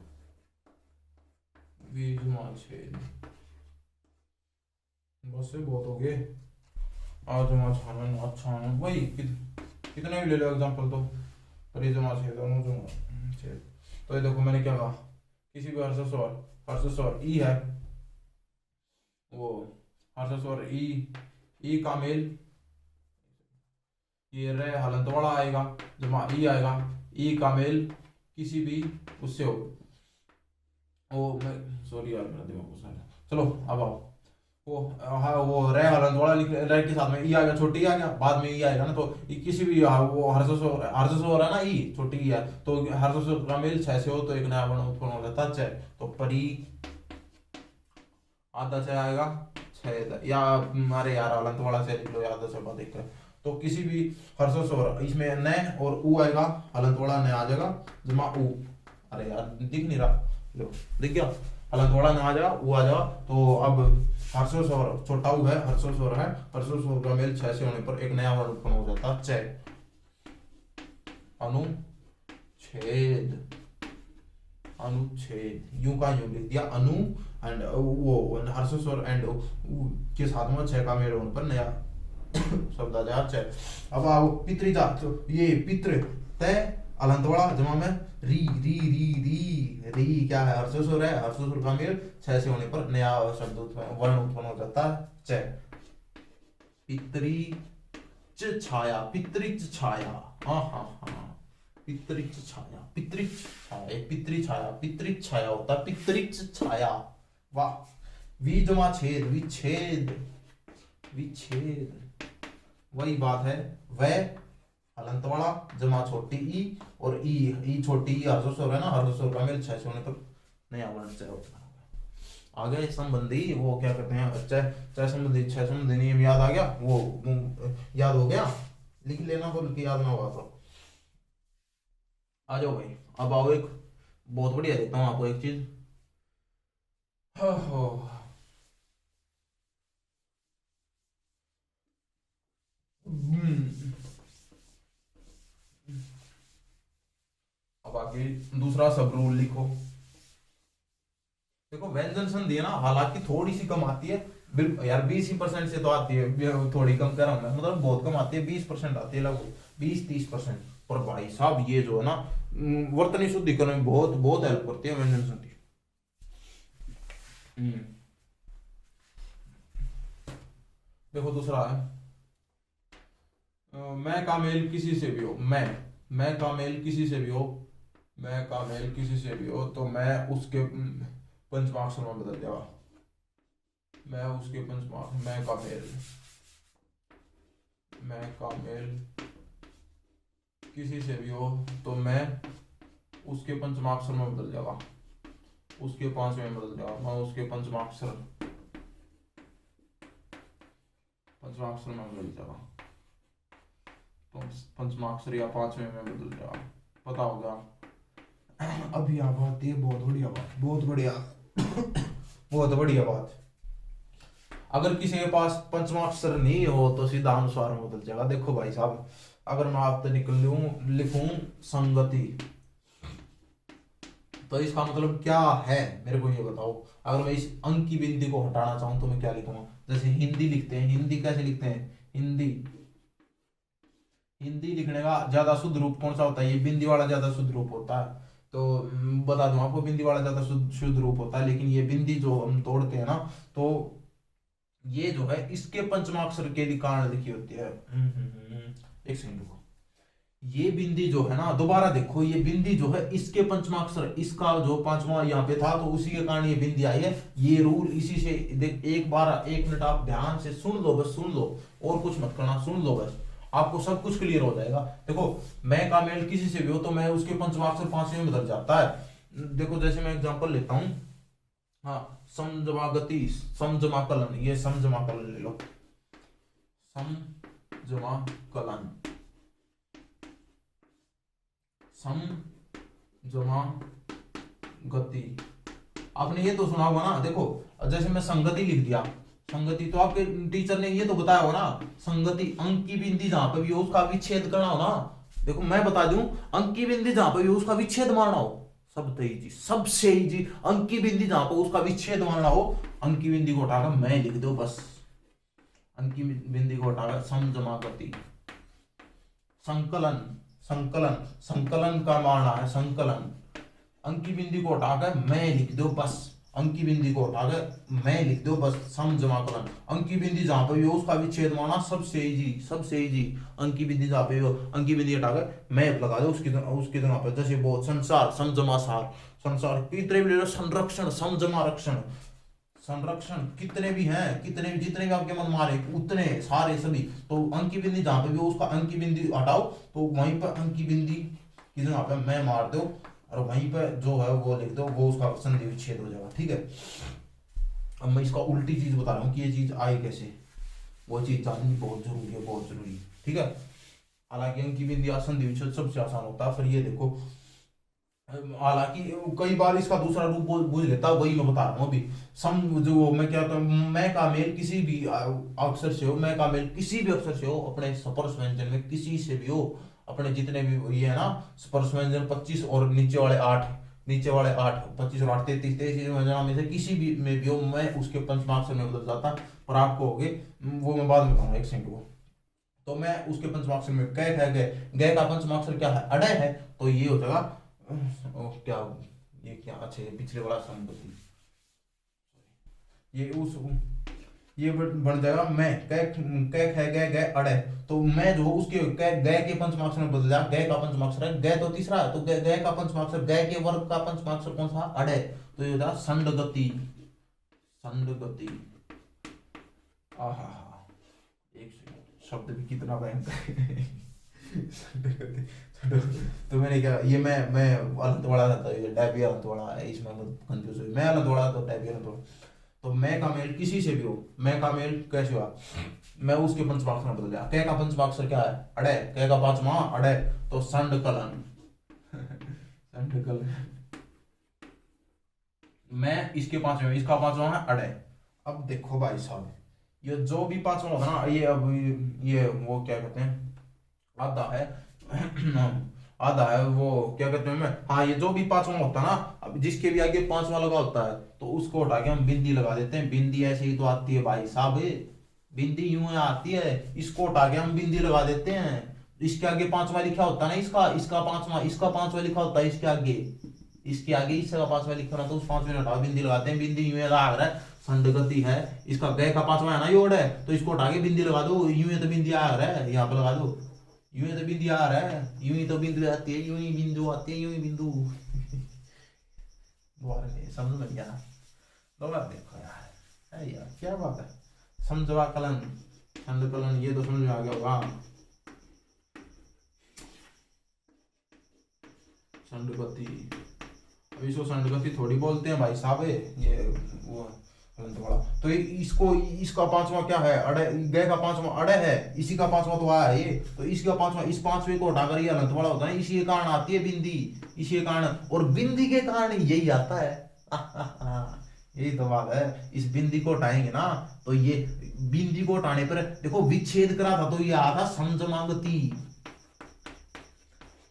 बीजमा छेद, बस से बहुत हो गए। आजमा छानन, अच्छा वही कितने भी ले लो एग्जांपल, तो परिजमा छेद, अनुजमा छेद। तो ये देखो मैंने क्या कहा, किसी भी हर्ष स्वर ई है, वो हर्ष स्वर ई का मेल, ये रे हलंत वाला आएगा, जमा ई आएगा, ई का मेल किसी भी उससे हो, वो मैं सॉरी यार मेरा दिमाग घुसा है। चलो अब आओ, वो हाँ वो रे हलंत वाला लिख, रे के साथ में ई आ गया, छोटी ई आ गया, बाद में ई आएगा ना, तो किसी भी वो हर्ष स्वर है ना, ई छोटी ई है, तो हर्ष स्वर का मेल 6 से हो तो एक नया वर्ण उत्पन्न हो जाता है च। तो परी आधा से आएगा 6, या अरे यार हलंत वाला से लिख लो, आधा से बात देख कर। तो किसी भी हर्ष स्वर, इसमें न और ऊ आएगा, हलंत वाला न आ जाएगा, जमा ऊ, अरे यार दिख नहीं रहा, लो दिख गया, हलंत वाला न आ जाएगा, ऊ आ जाएगा। तो अब हर्ष स्वर छोटा ऊ है, हर्ष स्वर है, हर्ष स्वर का मेल 6 से होने पर एक नया वर्ण उत्पन्न हो जाता च। अनुच्छेद, अनुच्छेद यूं का यूं लिख दिया, अनु एंड वो हर्ष स्वर एंड के साथ में 6 का मेल होने पर नया शब्द आ जाए च। अब आओ पितृजा, तो ये पितृ तय अलंत वाला जमा में री री री री री क्या है, हर्ष स्वर है, हर्ष स्वर का मेल 6 से होने पर नया शब्द वर्ण उत्पन्न हो जाता है च। पितृच छाया, पितृच छाया, हाँ हाँ हाँ, पितृच छाया, पितृच छाया, पितृ छाया, पितृच छाया होता है पितृच छाया, वाह। विजमा छेद, विच्छेद, विच्छेद, वही बात है, वह हलंत वाला जमा छोटी ई, और ई छोटी ई हर्ष स्वर है ना, हर्ष स्वर का मेल 6 से होने पर नया वर्ण च होता है। आगे संबंधी वो क्या कहते हैं, च संबंधी 6 संबंधी नियम याद आ गया, वो याद हो गया, लिख लेना, बोल के याद ना होगा तो। आ जाओ भाई, अब आओ, एक बहुत बढ़िया देता हूँ आपको एक चीज। हो। हम्म, अब आगे दूसरा सब रूल लिखो। देखो व्यंजन संधि है ना, हालांकि थोड़ी सी कम आती है, यार 20% से तो आती है, थोड़ी कम कर रहा हूं मैं, मतलब बहुत कम आती है, 20% आती है लगभग, 20-30%। पर भाई साहब ये जो है ना, वर्तनी शुद्धिकरण में बहुत बहुत हेल्प करती है व्यंजन संधि। हम्म, देखो दूसरा है, मैं का मेल किसी से भी हो, मैं का मेल किसी से भी हो, मैं का मेल किसी से भी हो, तो मैं उसके पंचमाक्षर में बदल जाएगा। मैं उसके पंचमाक्षर, मैं का मेल किसी से भी हो, तो मैं उसके पंचमाक्षर में बदल जाएगा, उसके पांचवें में बदल जाएगा, मैं उसके पंचमाक्षर में बदल जाएगा, तो पंचमाक्षर या पांचवें में बदल जाएगा। पता होगा। अभी आप आती है बहुत बढ़िया बात, बहुत बढ़िया बहुत बढ़िया बात। अगर किसी के पास पंचमाक्षर नहीं हो तो सीधा अनुस्वार में बदल जाएगा। देखो भाई साहब, अगर मैं आपसे लिखूं संगति, तो इसका मतलब क्या है मेरे को ये बताओ। अगर मैं इस अंक की बिंदी को हटाना चाहूं तो मैं क्या लिखूंगा। जैसे हिंदी लिखते हैं, हिंदी कैसे लिखते हैं, हिंदी, हिंदी लिखने का ज्यादा शुद्ध रूप कौन सा होता है, ये बिंदी वाला ज्यादा शुद्ध रूप होता है। तो बता दूं आपको, बिंदी वाला ज्यादा शुद्ध रूप होता है, लेकिन ये बिंदी जो हम तोड़ते हैं ना, तो ये जो है इसके पंचमाक्षर के लिए कारण लिखी होती है। एक सेकंड रुको, ये बिंदी जो है ना, दोबारा देखो, ये बिंदी जो है इसके पंचमाक्षर, इसका जो पांचवा यहाँ पे था तो उसी के कारण ये बिंदी आई है। ये रूल इसी से देख, एक बार 1 मिनट आप ध्यान से सुन लो, बस सुन लो, और कुछ मत करना, सुन लो बस, आपको सब कुछ क्लियर हो जाएगा। देखो, मैं का मेल किसी से भी हो तो मैं उसके पंचमाक्षर पांचवें में बदल जाता है। देखो जैसे मैं एग्जांपल लेता हूँ, हाँ, समजमागति, समजमाकलन, ये समजमाकलन ले लो, समजमाकलन, समजमागति, आपने ये तो सुना होगा ना। देखो जैसे मैं संगति लिख दिया, संगति तो आपके टीचर ने ये तो बताया हो ना, संगति अंक की बिंदी जहां पे भी हो उसका विच्छेद करना हो ना। देखो मैं बता दूं, अंक की बिंदी जहां पे भी हो उसका विच्छेद मारना हो, सब जी, सबसे इजी, अंक की बिंदी जहां पर उसका विच्छेद मारना हो, अंक की बिंदी को हटाकर मैं लिख दो बस, अंक की बिंदी को हटाकर समजमागति, संकलन, संकलन, संकलन का मारना है संकलन, अंक की बिंदी को हटाकर मैं लिख दो बस, अंक की बिंदी को हटाकर मैं लिख दो बस, समजमाकलन, अंक की बिंदी जहां पर भी हो उसका विच्छेद मारना, सबसे इजी, सबसे इजी, अंक की बिंदी जहां पे हो, अंक की बिंदी हटाकर मैं लगा दो उसकी जगह पर। जैसे बहुत संसार, समजमासार, संसार कितने भी ले लो, संरक्षण, समजमा रक्षण, संरक्षण कितने भी हैं, कितने भी, जितने भी आपके मन मारे उतने सारे सभी, तो अंक की बिंदी जहां पे भी हो उसका अंक की बिंदी हटाओ, तो वहीं पर अंक की बिंदी की जगह पे मैं मार दो, और वहीं पर जो है वो लिख दो, वो उसका संधि विच्छेद हो जाएगा। ठीक है, अब मैं इसका उल्टी चीज बता रहा हूँ कि ये चीज आई कैसे, वो चीज जाननी बहुत जरूरी है, बहुत जरूरी। ठीक है, हालांकि अंक की बिंदी संधि विच्छेद सबसे आसान होता है। फिर ये देखो, हालांकि कई बार इसका दूसरा रूप बुझ लेता है, वही मैं बता रहा हूँ अभी। सम जो मैं क्या कहता हूँ, मैं का मेल किसी भी अक्षर से हो, मैं का मेल किसी भी अक्षर से हो, अपने स्पर्श व्यंजन में किसी से भी हो, अपने जितने भी ये है ना स्पर्श व्यंजन 25 और नीचे वाले 8, नीचे वाले 8, 25 और 8, 33, 33 व्यंजनों में से किसी भी में भी हो, मैं उसके पंचमाक्षर में बदल जाता। पर आपको हो गए, वो मैं बाद में बताऊंगा, एक सेकंड को। तो मैं उसके पंचमाक्षर में कै है, गै का पंचमाक्षर क्या है, अडय है, तो ये हो जाएगा क्या, ये क्या, अच्छा ये पिछले वाला संगति, ये उस, ये बन जाएगा मैं, कै है, गै अड़े, तो मैं जो उसके गै के पंचमाक्षर में बदल जाए, गै का पंचमाक्षर है, गै तो तीसरा है, तो गै का पंचमाक्षर, गै के वर्ग का पंचमाक्षर कौन सा, अड़े, तो ये होता है संडगति, संडगति। आहा, एक सेकंड, शब्द भी कितना भयंकर है संडगति। तो मैंने क्या, ये मैं अलंत वाला था, ये डैबी अलंत वाला है, इसमें कंफ्यूज हुई, मैं अलंत वाला तो डैबी अलंत वाला। तो मैं का मेल किसी से भी हो, मैं का मेल कैसे हुआ, मैं उसके पंचमाक्षर में बदल गया। कै का पंचमाक्षर क्या है, अड़े, कै का पांचवा अड़े, तो संड कलन संड कलन, मैं इसके पांचवे में, इसका पांचवा है अड़े। अब देखो भाई साहब, ये जो भी पांचवा होता ना, ये अब ये वो क्या कहते हैं, आधा है आधा है वो क्या कहते हैं, मैं हाँ, ये जो भी पांचवा होता है ना, अब जिसके भी आगे पांचवा लगा होता है तो उसको हटा के हम बिंदी लगा देते हैं। बिंदी ऐसे ही तो आती है भाई साहब, बिंदी यूं ही आती है, इसको हटा के हम बिंदी लगा देते हैं। इसके आगे पांचवा लिखा होता है ना, इसका पांचवा लिखा होता है, इसके आगे इसका पांचवा लिखा होता है, तो उस पांचवे हटा बिंदी लगाते हैं। बिंदी यूं लगा रहा है, संडगति है, इसका गय का पांचवा है ना योड़ है, तो इसको हटा के बिंदी लगा दो, यूं ही तो बिंदी आ रहा है, यहाँ पे लगा दो, यूं ही तो बिंदी आ रहा है, यूं ही तो बिंदु आती है, यूं ही बिंदु आती है, यूं ही बिंदु समझ में गया, देखो यार, है यार क्या बात है, समझवा कलन, छंद कलन, ये तो समझ में आ गया होगा। संडगति, अब इसको संडगति थोड़ी बोलते हैं भाई साहब, ये वो वाला, तो इसको, इसका पांचवा क्या है, अड़े, गए का पांचवा अड़े है, इसी का पांचवा तो आया ये, तो इसका पांचवा, इस पांचवे को हटाकर ये अनंत वाला होता है, इसी के कारण आती है बिंदी, इसी के कारण, और बिंदी के कारण यही आता है यही तो बात है। इस बिंदी को हटाएंगे ना, तो ये बिंदी को हटाने पर देखो विच्छेद करा था, तो ये आता समजमागति।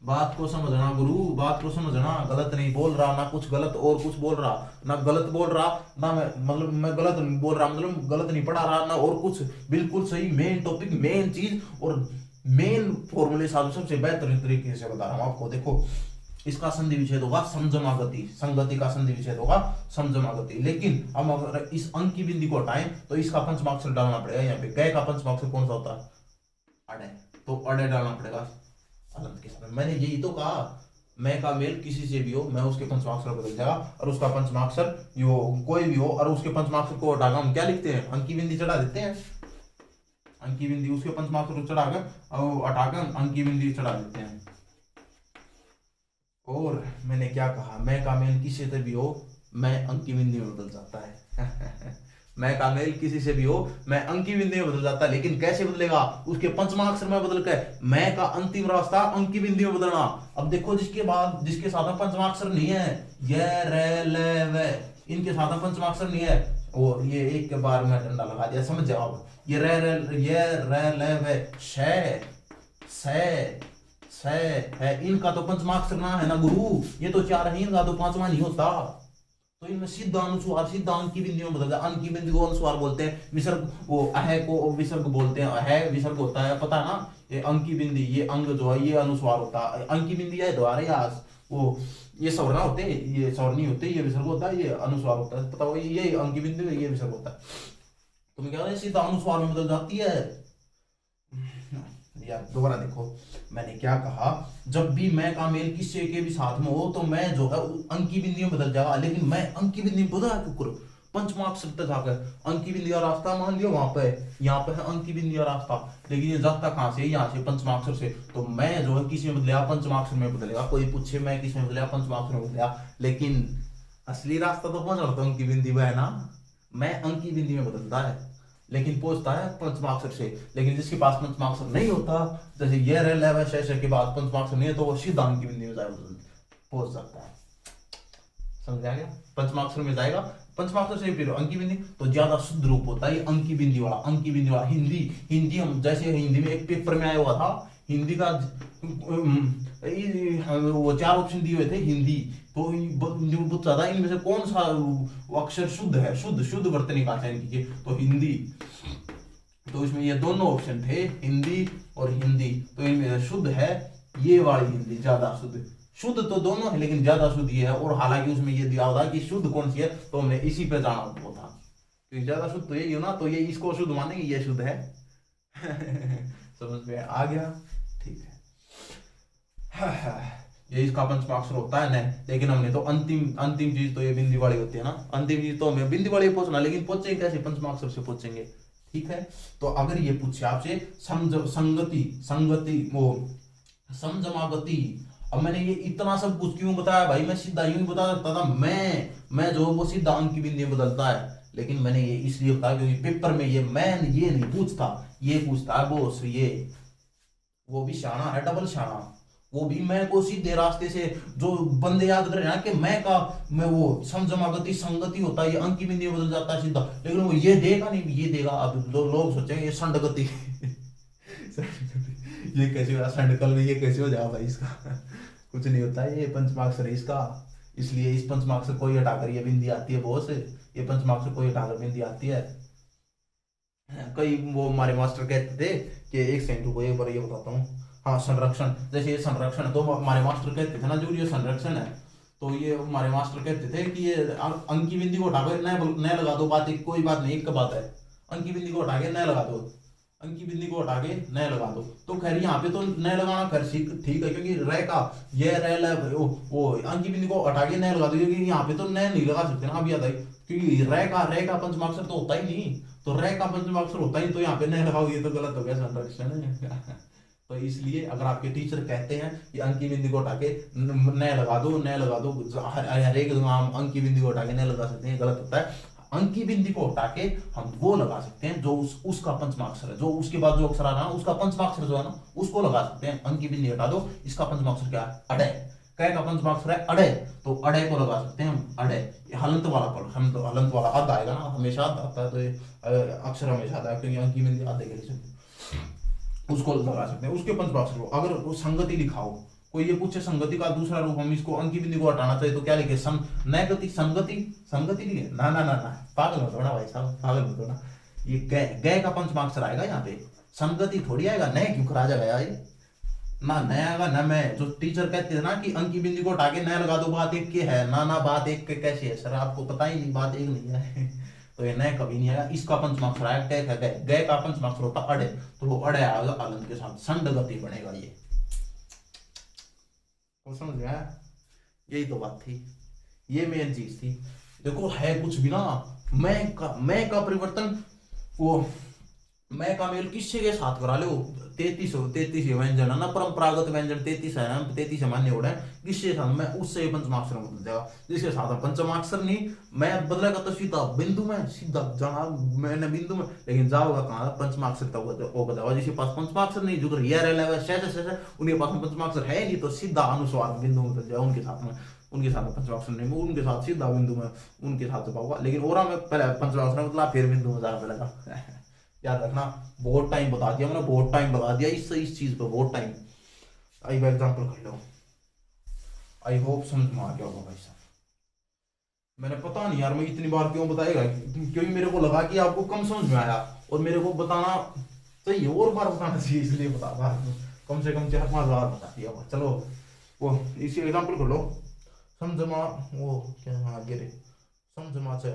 बात को समझना गुरु, बात को समझना, गलत नहीं बोल रहा ना, कुछ गलत और कुछ बोल रहा ना, गलत बोल रहा ना, मैं गलत नहीं बोल रहा, मतलब गलत नहीं पढ़ा रहा ना, और कुछ बिल्कुल सही, मेन टॉपिक, मेन चीज और मेन फॉर्मूले साथ सबसे बेहतरीन तरीके से बता रहा हूँ आपको। देखो इसका संधि विच्छेद होगा समजमागति, संगति का संधि विच्छेद होगा समजमागति। लेकिन हम अगर इस अंक की बिंदी को हटाएं तो इसका पंचमाक्षर डालना पड़ेगा। यहाँ पे गय का पंचमाक्षर कौन सा होता है, अड़े, तो अड़े डालना पड़ेगा अनंत के साथ। मैंने यही तो कहा, मैं का मेल किसी से भी हो, मैं उसके पंचमाक्षर बदल जाएगा, और उसका पंचमाक्षर यो कोई भी हो, और उसके पंचमाक्षर को हटाकर हम क्या लिखते हैं, अंक की बिंदी चढ़ा देते हैं, अंक की बिंदी उसके पंचमाक्षर को चढ़ाकर और हटाकर अंक की बिंदी चढ़ा देते हैं। और मैंने क्या कहा, मैं का मेल किसी से भी हो, मैं अंक की बिंदी में बदल जाता है मैं का मेल किसी से भी हो, मैं अंक की बिंदी में बदल जाता है। लेकिन कैसे बदलेगा, उसके पंचमाक्षर में बदल के, मैं का अंतिम रास्ता अंक की बिंदी में बदलना। अब देखो जिसके बाद, जिसके साथ में पंचमाक्षर नहीं है, ये रे ले वे, इनके साथ में पंचमाक्षर नहीं है, और ये एक के बार में डंडा लगा दिया, समझ जाओ। ये रे ले वे, शे से है, इनका तो पंचमाक्षर ना है ना गुरु, ये तो चार है, इनका तो पांचवा नहीं होता। तो इनमें सीधा अनुस्वार, सीधा अंक की बिंदी में बदल जाए। अंक की बिंदी को अनुस्वार बोलते हैं, विसर्ग वो अह को विसर्ग बोलते हैं, अह विसर्ग होता है, पता है ना। ये अंक की बिंदी, ये अंग जो है ये अनुस्वार होता है, अंक की बिंदी है द्वारा या वो ये सवर्ण होते हैं, ये सवर्ण नहीं होते, ये विसर्ग होता है, ये अनुस्वार होता है, पता हो, ये अंक की बिंदी है, ये विसर्ग होता है। तुम क्या रहे, सीधा अनुस्वार में बदल जाती है यार। दोबारा देखो मैंने क्या कहा, जब भी मैं का मेल किसी के भी साथ में हो तो मैं जो है अंक की बिंदी में बदल जाएगा। लेकिन मैं अंक की बिंदी में बदला क्यों करूं, पंचमाक्षर तक जाकर अंक की बिंदी का रास्ता मान लियो, वहां पे यहाँ पे है अंक की बिंदी का रास्ता, लेकिन ये जाता कहां से, यहाँ से पंचमाक्षर से। तो मैं जो है किसी में बदलेगा, पंचमाक्षर में बदलेगा। कोई पूछे मैं किस में बदलेगा, पंचमाक्षर में बदलेगा, लेकिन असली रास्ता तो पहुंचता अंक की बिंदी में है ना। मैं अंक की बिंदी में बदलता है, लेकिन पहुंचता है पंचमाक्षर से। लेकिन जिसके पास पंचमाक्षर नहीं होता, जैसे ये रह लेवा शेष के बाद पंचमाक्षर नहीं है, तो वो सीधा अंक की बिंदी में पहुंच सकता है। समझ आ गया, पंचमाक्षर में जाएगा, पंचमाक्षर से फिर अंक की बिंदी, तो ज्यादा शुद्ध रूप होता है अंक की बिंदी वाला। अंक की बिंदी वाला हिंदी हम जैसे हिंदी में एक पेपर में आया हुआ था, हिंदी का वो 4 ऑप्शन दिए हुए थे हिंदी, तो पूछा था इनमें से कौन सा अक्षर शुद्ध है, शुद्ध वर्तनी का चयन कीजिए, तो हिंदी। तो इसमें ये दोनों ऑप्शन थे, हिंदी और हिंदी, तो इनमें शुद्ध है ये वाली हिंदी, ज्यादा शुद्ध तो दोनों है, लेकिन ज्यादा शुद्ध ये है। और हालांकि उसमें ये दिया होता कि शुद्ध कौन सी है, तो हमने इसी पे जाना वो था, क्योंकि ज्यादा शुद्ध तो यही हो ना, तो ये इसको शुद्ध मानेंगे, ये शुद्ध है समझ में आ गया, ठीक है ये इसका पंचमाक्षर होता है नहीं। लेकिन हमने तो अंतिम चीज तो ये बिंदी वाली होती है ना, अंतिम चीज तो हमें बिंदी वाली पहुंचना, लेकिन पहुंचेंगे कैसे, पंचमाक्षर से पहुंचेंगे, ठीक है। तो अगर ये पूछे आपसे संगति वो समजमागति, अब मैंने ये इतना सब कुछ क्यों बताया भाई, मैं सीधा यूं बता सकता था, मैं जो वो सीधा अंक की बिंदी में बदलता है, लेकिन मैंने ये इसलिए बताया क्योंकि पेपर में ये मैं ये नहीं पूछता, ये पूछता है बॉस, ये वो भी शाना है, डबल शाना, वो भी मैं को सीधे रास्ते से जो बंदे याद कर रहे हैं कि मैं वो समझमागति संगति होता है, ये अंकी बिंदी में बदल जाता है सीधा, लेकिन वो ये देगा नहीं, ये देगा। अब लोग सोचेंगे ये संडगति ये कैसे हो संडकल में, ये कैसे हो जाएगा भाई इसका कुछ नहीं होता है, ये पंचमाक्षर है इसका, इसलिए इस पंचमाक्षर को ही हटाकर ये बिंदी आती है बहुत से, ये पंचमाक्षर को ही हटाकर बिंदी आती है। कई वो हमारे मास्टर कहते थे कि एक सेकंड को एक बार ये बताता हूँ। हाँ, संरक्षण, जैसे ये संरक्षण है तो हमारे मास्टर कहते थे ना जो ये संरक्षण है, तो ये हमारे मास्टर कहते थे कि ये अंकी बिंदी को हटाकर नया लगा दो, बात एक कोई बात नहीं, एक बात है, अंकी बिंदी को हटा के नया लगा दो, अंकी बिंदी को हटा के नया लगा दो। तो खैर यहाँ पे तो नया लगाना खैर ठीक है, क्योंकि रह का ये वो अंकी बिंदी को हटा के नया लगा दो, क्योंकि यहाँ पे तो नया नहीं लगा सकते ना, अभी याद आई, क्योंकि रह का पंचमाक्षर तो होता ही नहीं, तो रह का पंचमाक्षर होता ही, तो यहाँ पे नया लगाओ, ये तो गलत हो गया, संरक्षण है तो इसलिए अगर आपके टीचर कहते हैं कि अंकी बिंदी को हटा के नया लगा दो, नया लगा दो, हर एक अंकी बिंदी को हटा के नया लगा सकते हैं, गलत होता है। अंकी बिंदी को हटा के हम वो लगा सकते हैं जो उसका पंचमाक्षर है, जो उसके बाद जो अक्षर आ रहा है उसका पंचमाक्षर जो है ना उसको लगा सकते हैं। अंकी बिंदी हटा दो, इसका पंचमाक्षर क्या है, अडे, कै का पंचमाक्षर है अडे, तो अडे को लगा सकते हैं हम, अडे। हलंत वाला पढ़, हम तो हलंत वाला अद आएगा ना, हमेशा अद आता है, तो अक्षर हमेशा आता है, क्योंकि अंकी बिंदी आधे के लिए उसको लगा सकते हैं, उसके पंचमाक्षर को। अगर वो संगति लिखाओ, कोई ये पूछे संगति का दूसरा रूप, हम इसको अंकी बिंदी को हटाना चाहिए तो क्या लिखे, नैगति संगति, संगति लिखे, ना ना ना ना, पागल मत होना भाई साहब, पागल मत होना, ये गए का पंचमाक्षर आएगा यहाँ पे, संगति थोड़ी आएगा, नए क्यों करा जाएगा ये, ना नया आएगा ना मैं। जो टीचर कहते थे ना कि अंकी बिंदी को हटा के नया लगा दो, बात एक के है ना, ना बात एक के कैसे है सर, आपको पता ही नहीं, बात एक नहीं है तो ये नए कभी नहीं आएगा। इसका पंचमाक्षर आएगा कै का गए, गए का पंचमाक्षर होता अड़े, तो वो अड़े आएगा अलंत के साथ, संडगति बनेगा ये, समझ में आया? यही तो बात थी, ये मेन चीज थी। देखो है कुछ भी ना, मैं का परिवर्तन, वो मैं का मेल किससे के साथ करा लो, 33 व्यंजन है ना, परंपरागत व्यंजन 33 है ना, 33 मान्य हो रहा है, किससे साथ मैं उससे पंचमाक्षर में बदल जाएगा, जिसके साथ पंचमाक्षर नहीं मैं बदलेगा तो सीधा बिंदु में, सीधा जाना मैंने बिंदु में, लेकिन जाओगा कहाँ पंचमाक्षर तक वो बताओ, जिसके पास पंचमाक्षर नहीं, जो उनके पास पंचमाक्षर है नहीं, तो सीधा अनुस्वार बिंदु में बदल जाए, उनके साथ में पंचमाक्षर नहीं, उनके साथ सीधा बिंदु में उनके साथ जपाऊंगा, लेकिन ओरा में पहले पंचमाक्षर मतलब फिर बिंदु में जाना पड़ेगा याद रखना। बहुत टाइम बता दिया मैंने, बहुत टाइम लगा दिया इस चीज पर, बहुत टाइम। आई एग्जाम्पल कर लो, आई होप समझ में आ गया होगा भाई साहब। मैंने पता नहीं यार मैं इतनी बार क्यों बताएगा, क्योंकि मेरे को लगा कि आपको कम समझ में आया और मेरे को बताना चाहिए, और बार बताना चाहिए, इसलिए बता बार कम से कम 4-5 बार बता दिया। चलो वो इसी एग्जाम्पल कर लो, समझमा वो क्या आगे रे, समझमा से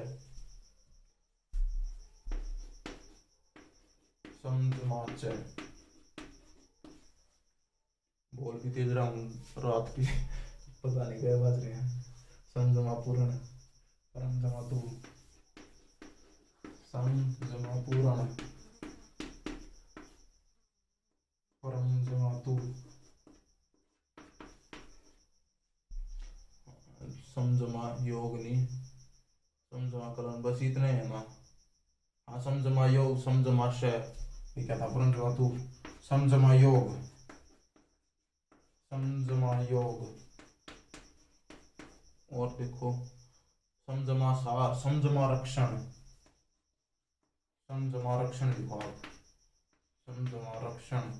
समझमाचे, बोल भी तेज रहा हूँ रात की पता नहीं क्या बाज रहे हैं। समझमा पूर्ण, परमजमा तू, समझमा पूर्ण, परमजमा तू, समझमा योगनी, समझमा कलन, बस इतने है ना। हाँ, समझमा योग, समझमा शय, क्या था परंपरा तू, समझमा योग, समझमा योग, और देखो समझमा सार, समझमा रक्षण, समझमा रक्षण विभाग, समझमा रक्षण,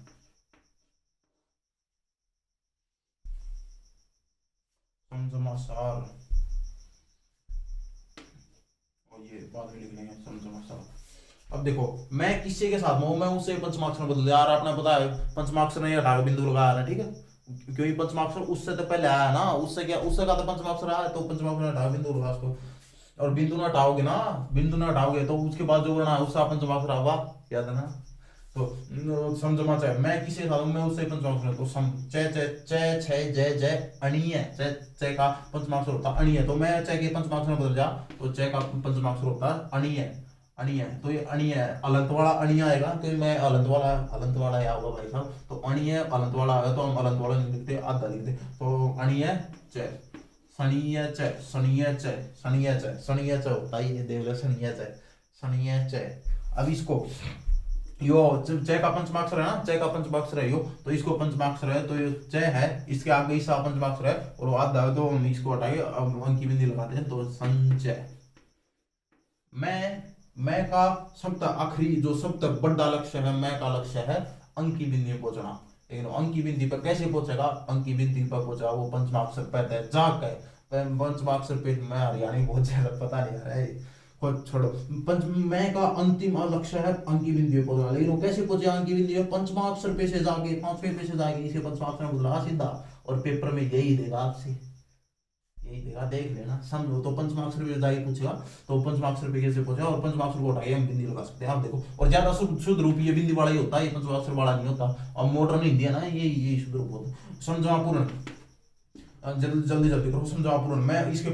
समझमा सार, और ये बाद में लिख लेंगे समझमा सार। अब देखो मैं किसी के साथ मैं उससे पंचमाक्षर बदल यार, आपने बताया पंचमाक्षर नहीं हटा बिंदु लगाया ना, ठीक है, क्योंकि पंचमाक्षर उससे तो पहले आया ना, उससे क्या, उससे का तो पंचमाक्षर आया, तो पंचमाक्षर हटा बिंदु लगा उसको, और बिंदु ना हटाओगे ना, बिंदु ना हटाओगे तो उसके बाद जो बना है उससे पंचमाक्षर आवा, याद है ना। तो समझमा चाहे मैं किसी के साथ मैं उससे पंचमाक्षर, तो सम च च छ जय जय अणीय, च का पंचमाक्षर होता अणीय, तो मैं च के पंचमाक्षर में बदल जा, तो च का पंचमाक्षर होता अणीय, अणीय, तो ये अणीय अलंत वाला अणीय आएगा, तो मैं अलंत वाला या होगा भाई साहब, तो अणीय अलंत वाला आएगा, तो हम अलंत वाला नहीं लिखते, आधा लिखते, तो अणीय च, सणियच होता ही, ये देख लो सणियच। अब इसको यो च का पंचमाक्षर है ना, च का पंचमाक्षर है यो, तो इसको पंचमाक्षर है तो ये च है, इसके आगे ईसा पंचमाक्षर है और आधा है, तो हम इसको हटाएंगे, अब अंकी बिंदी लगाते हैं, तो संचय। मैं का सब तक आखिरी जो सब तक बड़ा लक्ष्य है, मैं का लक्ष्य है अंकी बिंदी में पहुंचना। लेकिन अंकी बिंदी पर कैसे पहुंचेगा, अंकी बिंदी पर पहुंचा वो पंचमाक्षर पहले है जाग है, पंचमाक्षर पे मैं हरियाणा पहुंच जाएगा, पता नहीं यार छोड़ो। पंच मैं का अंतिम लक्ष्य है अंकी बिंदी पे पहुंचना, लेकिन वो कैसे पहुंचे अंकी बिंदी पे, पंचमाक्षर पे से जाके, पांचवें पे से जाके इसे पंचमाक्षर में बदला सीधा, और पेपर में यही देगा आपसे, यही देगा, देख लेना समझो। तो पंचमाक्षर पे जाके पूछेगा, तो पंचमाक्षर पे कैसे पहुंचा, और पंचमाक्षर को उठाके हम बिंदी लगा सकते हैं। आप देखो, और ज्यादा शुद्ध रूप ये बिंदी वाला ही होता है, ये पंचमाक्षर वाला नहीं होता। और मॉडर्न हिंदी है ना, ये शुद्ध रूप होता है। समझो पूर्ण, जल्दी जल्दी जल्दी करो, समझो पूर्ण। मैं इसके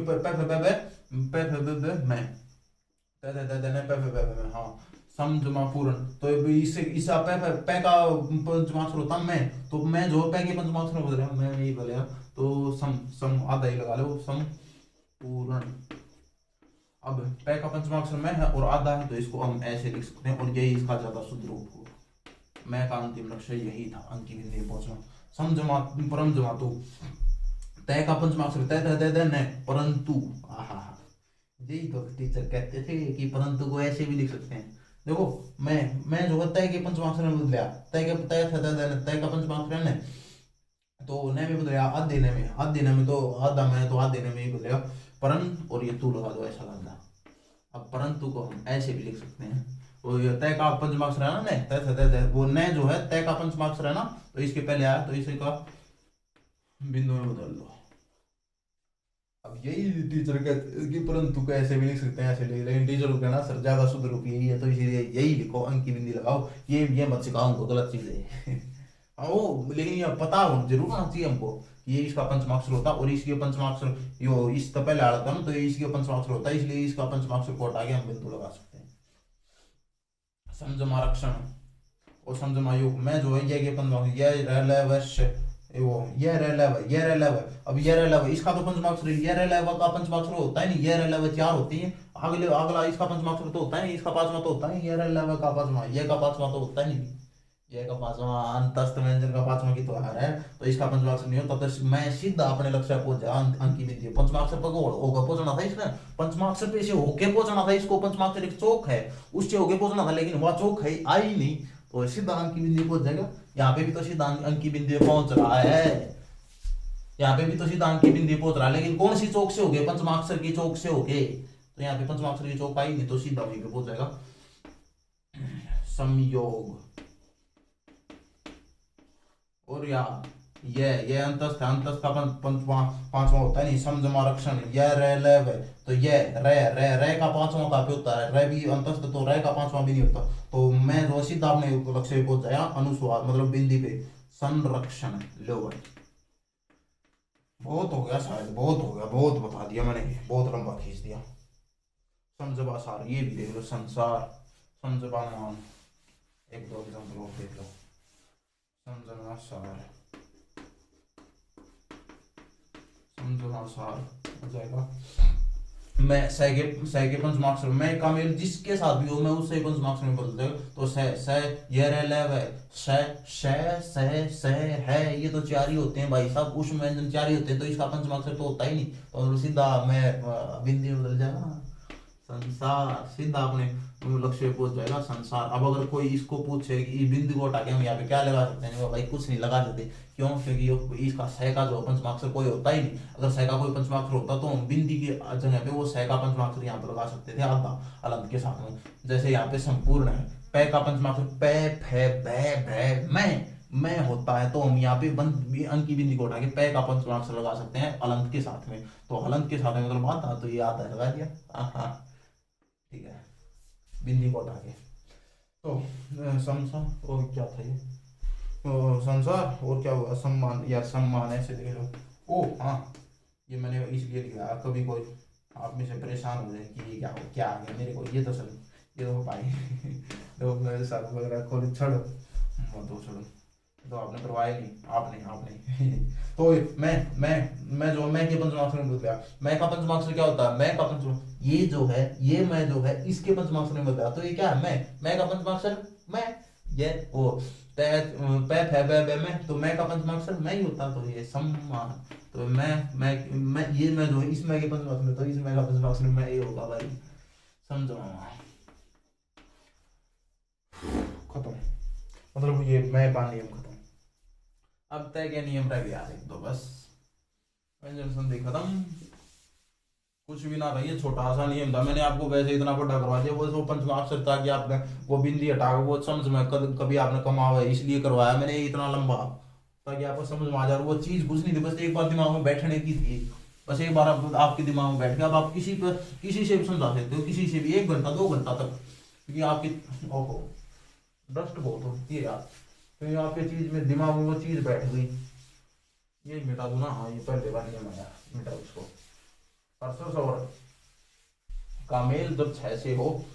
मैं हाँ समझमा पूर्ण, तो इससे इसा पे का पंचमाक्षर होता मैं, तो मैं जो पे के पंचमाक्षर बोल रहा हूँ, मैं यही बोलेगा, तो सम आधा ही लगा लो, सम पूर्ण। अब पे का पंचमाक्षर मैं है और आधा है, तो इसको हम ऐसे लिख सकते हैं, और यही इसका ज्यादा शुद्ध रूप हो। मैं का अंतिम लक्ष्य यही था, अंकी बिंदी पहुंचना। समझमा परम जमा तो तय का पंचमाक्षर तय परंतु, यही तो टीचर कहते थे कि परंतु को ऐसे भी लिख सकते हैं। देखो मैं जो तय के पंचमाक्षर में बदल तय का पंचमाक्षर है, तो न में बदलेगा आधे में तो आधा में, तो आधे में ही बदलेगा परन, और ये तू लगा दो ऐसा लगता। अब परंतु को हम ऐसे भी लिख सकते हैं, वो तय का पंचमाक्षर है ना, तय वो न जो है तय का पंचमाक्षर है ना, तो इसके पहले आया, तो इसे का बिंदु में बदल दो। अब यही टीचर कहते कि परंतु को ऐसे भी लिख सकते हैं, ऐसे लिख, लेकिन टीचर को कहना सर ज्यादा शुद्ध रूप यही है, तो इसीलिए यही लिखो, अंकी बिंदी लगाओ, ये मत सिखाओ हमको, गलत चीज है। वो लेकिन ये पता हो जरूर होना चाहिए हमको, ये इसका पंचमाक्षर होता, और इसके पंचमाक्षर यो इस तो पहले आ रहा था ना, तो ये इसके पंचमाक्षर होता है, इसलिए इसका पंचमाक्षर को हटा के हम बिंदु लगा सकते हैं। समझमा रक्षण और समझमा योग, मैं जो है ये पंचमाक्षर ये रेलव। अब ये रेलव इसका तो पंचमाक्षर, ये रेलव का पंचमाक्षर होता है नहीं, ये रेलव चार होती है, अगला इसका पंचमाक्षर तो होता है नहीं, इसका पांचवा तो होता है, ये रेलव का पांचवा, ये का पांचवा तो होता ही नहीं, ये का पांचवा अंतस्थ व्यंजन का पांचवा की तो है, तो इसका पंचमाक्षर नहीं होता। तो मैं सीधा अपने लक्ष्य पहुंच अंकी बिंदी, पंचमाक्षर पर होकर पहुंचना था इसने, पंचमाक्षर पे से होके पहुंचना था, इसको पंचमाक्षर एक चौक है उससे होके पहुंचना था, लेकिन वह चौक है आई नहीं, तो सीधा अंकी बिंदी पहुंच जाएगा। यहाँ पे भी तो सीधा अंकी बिंदी पहुंच रहा है, यहाँ पे भी तो सीधा अंकी बिंदी पहुंच रहा है, लेकिन कौन सी चौक से हो गए, पंचमाक्षर की चौक से हो गए, तो यहाँ पे पंचमाक्षर की चौक आई नहीं, तो सीधा वहीं पे पहुंच जाएगा। संयोग और ये अंतस्थ का पांचवा होता है नहीं, समझमा रक्षण, ये रेलव, तो ये रे का पांचवा का भी होता है, रे भी अंतस्थ, तो रे का पांचवा भी नहीं होता, तो मैं जो सीधा अपने लक्ष्य पे पहुंच जाएगा, अनुस्वार मतलब बिंदी पे, संरक्षण। लो भाई बहुत हो गया शायद, बहुत हो गया, बहुत बता दिया मैंने, बहुत लंबा खींच दिया। समझबा सार ये भी देख लो, संसार समझबा मान, एक दो एग्जाम्पल देख लो। समझना सार हो जाएगा। मैं सह के पंचमाक्षर, मैं का मेल जिसके साथ भी हो मैं उससे पंचमाक्षर में बदल देगा, तो ये है, ये तो चार ही होते हैं भाई साहब, उष्म व्यंजन चार ही होते हैं, तो इसका पंचमाक्षर तो होता ही नहीं, तो सीधा मैं बिंदी में बदल जाएगा, संसार, सीधा अपने लक्ष्य पे पहुंच जाएगा, संसार। अब अगर कोई इसको पूछे कि बिंदु को हटा के हम यहाँ पे क्या लगा सकते हैं, भाई कुछ नहीं लगा सकते, क्यों, क्योंकि इसका सह का जो पंचमाक्षर कोई होता ही नहीं, अगर सह का कोई पंचमाक्षर होता तो हम बिंदी की जगह पे वो सह का पंचमाक्षर यहाँ पे लगा सकते थे आधा अलंत के साथ में। जैसे यहाँ पे संपूर्ण है, पे का पंचमाक्षर पे फे भे मैं होता है, तो हम यहाँ पे अंकी बिंदी को हटा के पे का पंचमाक्षर लगा सकते हैं अलंत के साथ में, तो अलंत के साथ में मतलब आता, तो ये आता है, लगा दिया, हाँ ठीक है, बिंदी को हटा के। तो संसार और क्या था ये, संसार और क्या हुआ, सम्मान या सम्मान ऐसे देख लो। ओ हाँ, ये मैंने इसलिए लिखा, कभी कोई आप में से परेशान हो जाए कि ये क्या आ गया मेरे को, ये तो सर ये तो भाई लोग मेरे साथ वगैरह खोल छोड़ो, तो छोड़ो, तो आपने करवाया नहीं, आपने आपने तो मैं जो मैं के पंचमाक्षर में बताया, मैं का पंचमाक्षर क्या होता है, मैं का पंचमाक्षर ये जो है, ये मैं जो है इसके पंचमाक्षर में बताया, तो ये क्या है, मैं का पंचमाक्षर मैं, ये वो ते पे फे बे बे में, तो मैं का पंचमाक्षर मैं ही होता, तो ये सम्मान, तो मैं ये मैं जो है इस मैं के पंचमाक्षर में, तो इस मैं का पंचमाक्षर में ये होगा भाई, समझो खत्म, मतलब ये मैं का नियम खत्म। अब तय के नियम रह गया एक तो बस, व्यंजन संधि खत्म, कुछ भी ना रही है, छोटा सा नियम था, मैंने आपको वैसे इतना बड़ा करवा दिया, वो पंचमाक्षर था कि आपने वो बिंदी हटा वो समझ में कभी आपने कमा हुआ है इसलिए करवाया मैंने इतना लंबा, ताकि आपको समझ में आ जाए, वो चीज कुछ नहीं थी, बस एक बार दिमाग में बैठने की थी, बस एक बार आपके दिमाग में बैठ गया, अब आप किसी से भी समझा सकते हो, किसी से भी 1 घंटा 2 घंटा तक, क्योंकि आपकी ओहो डस्ट बहुत होती है यार, तो आपके चीज में दिमाग में वो चीज बैठ गई, ये मिटा दूं ना, हाँ ये पहले बार नियम आया, मिटा उसको। हर्षों और का मेल जब 6 से हो,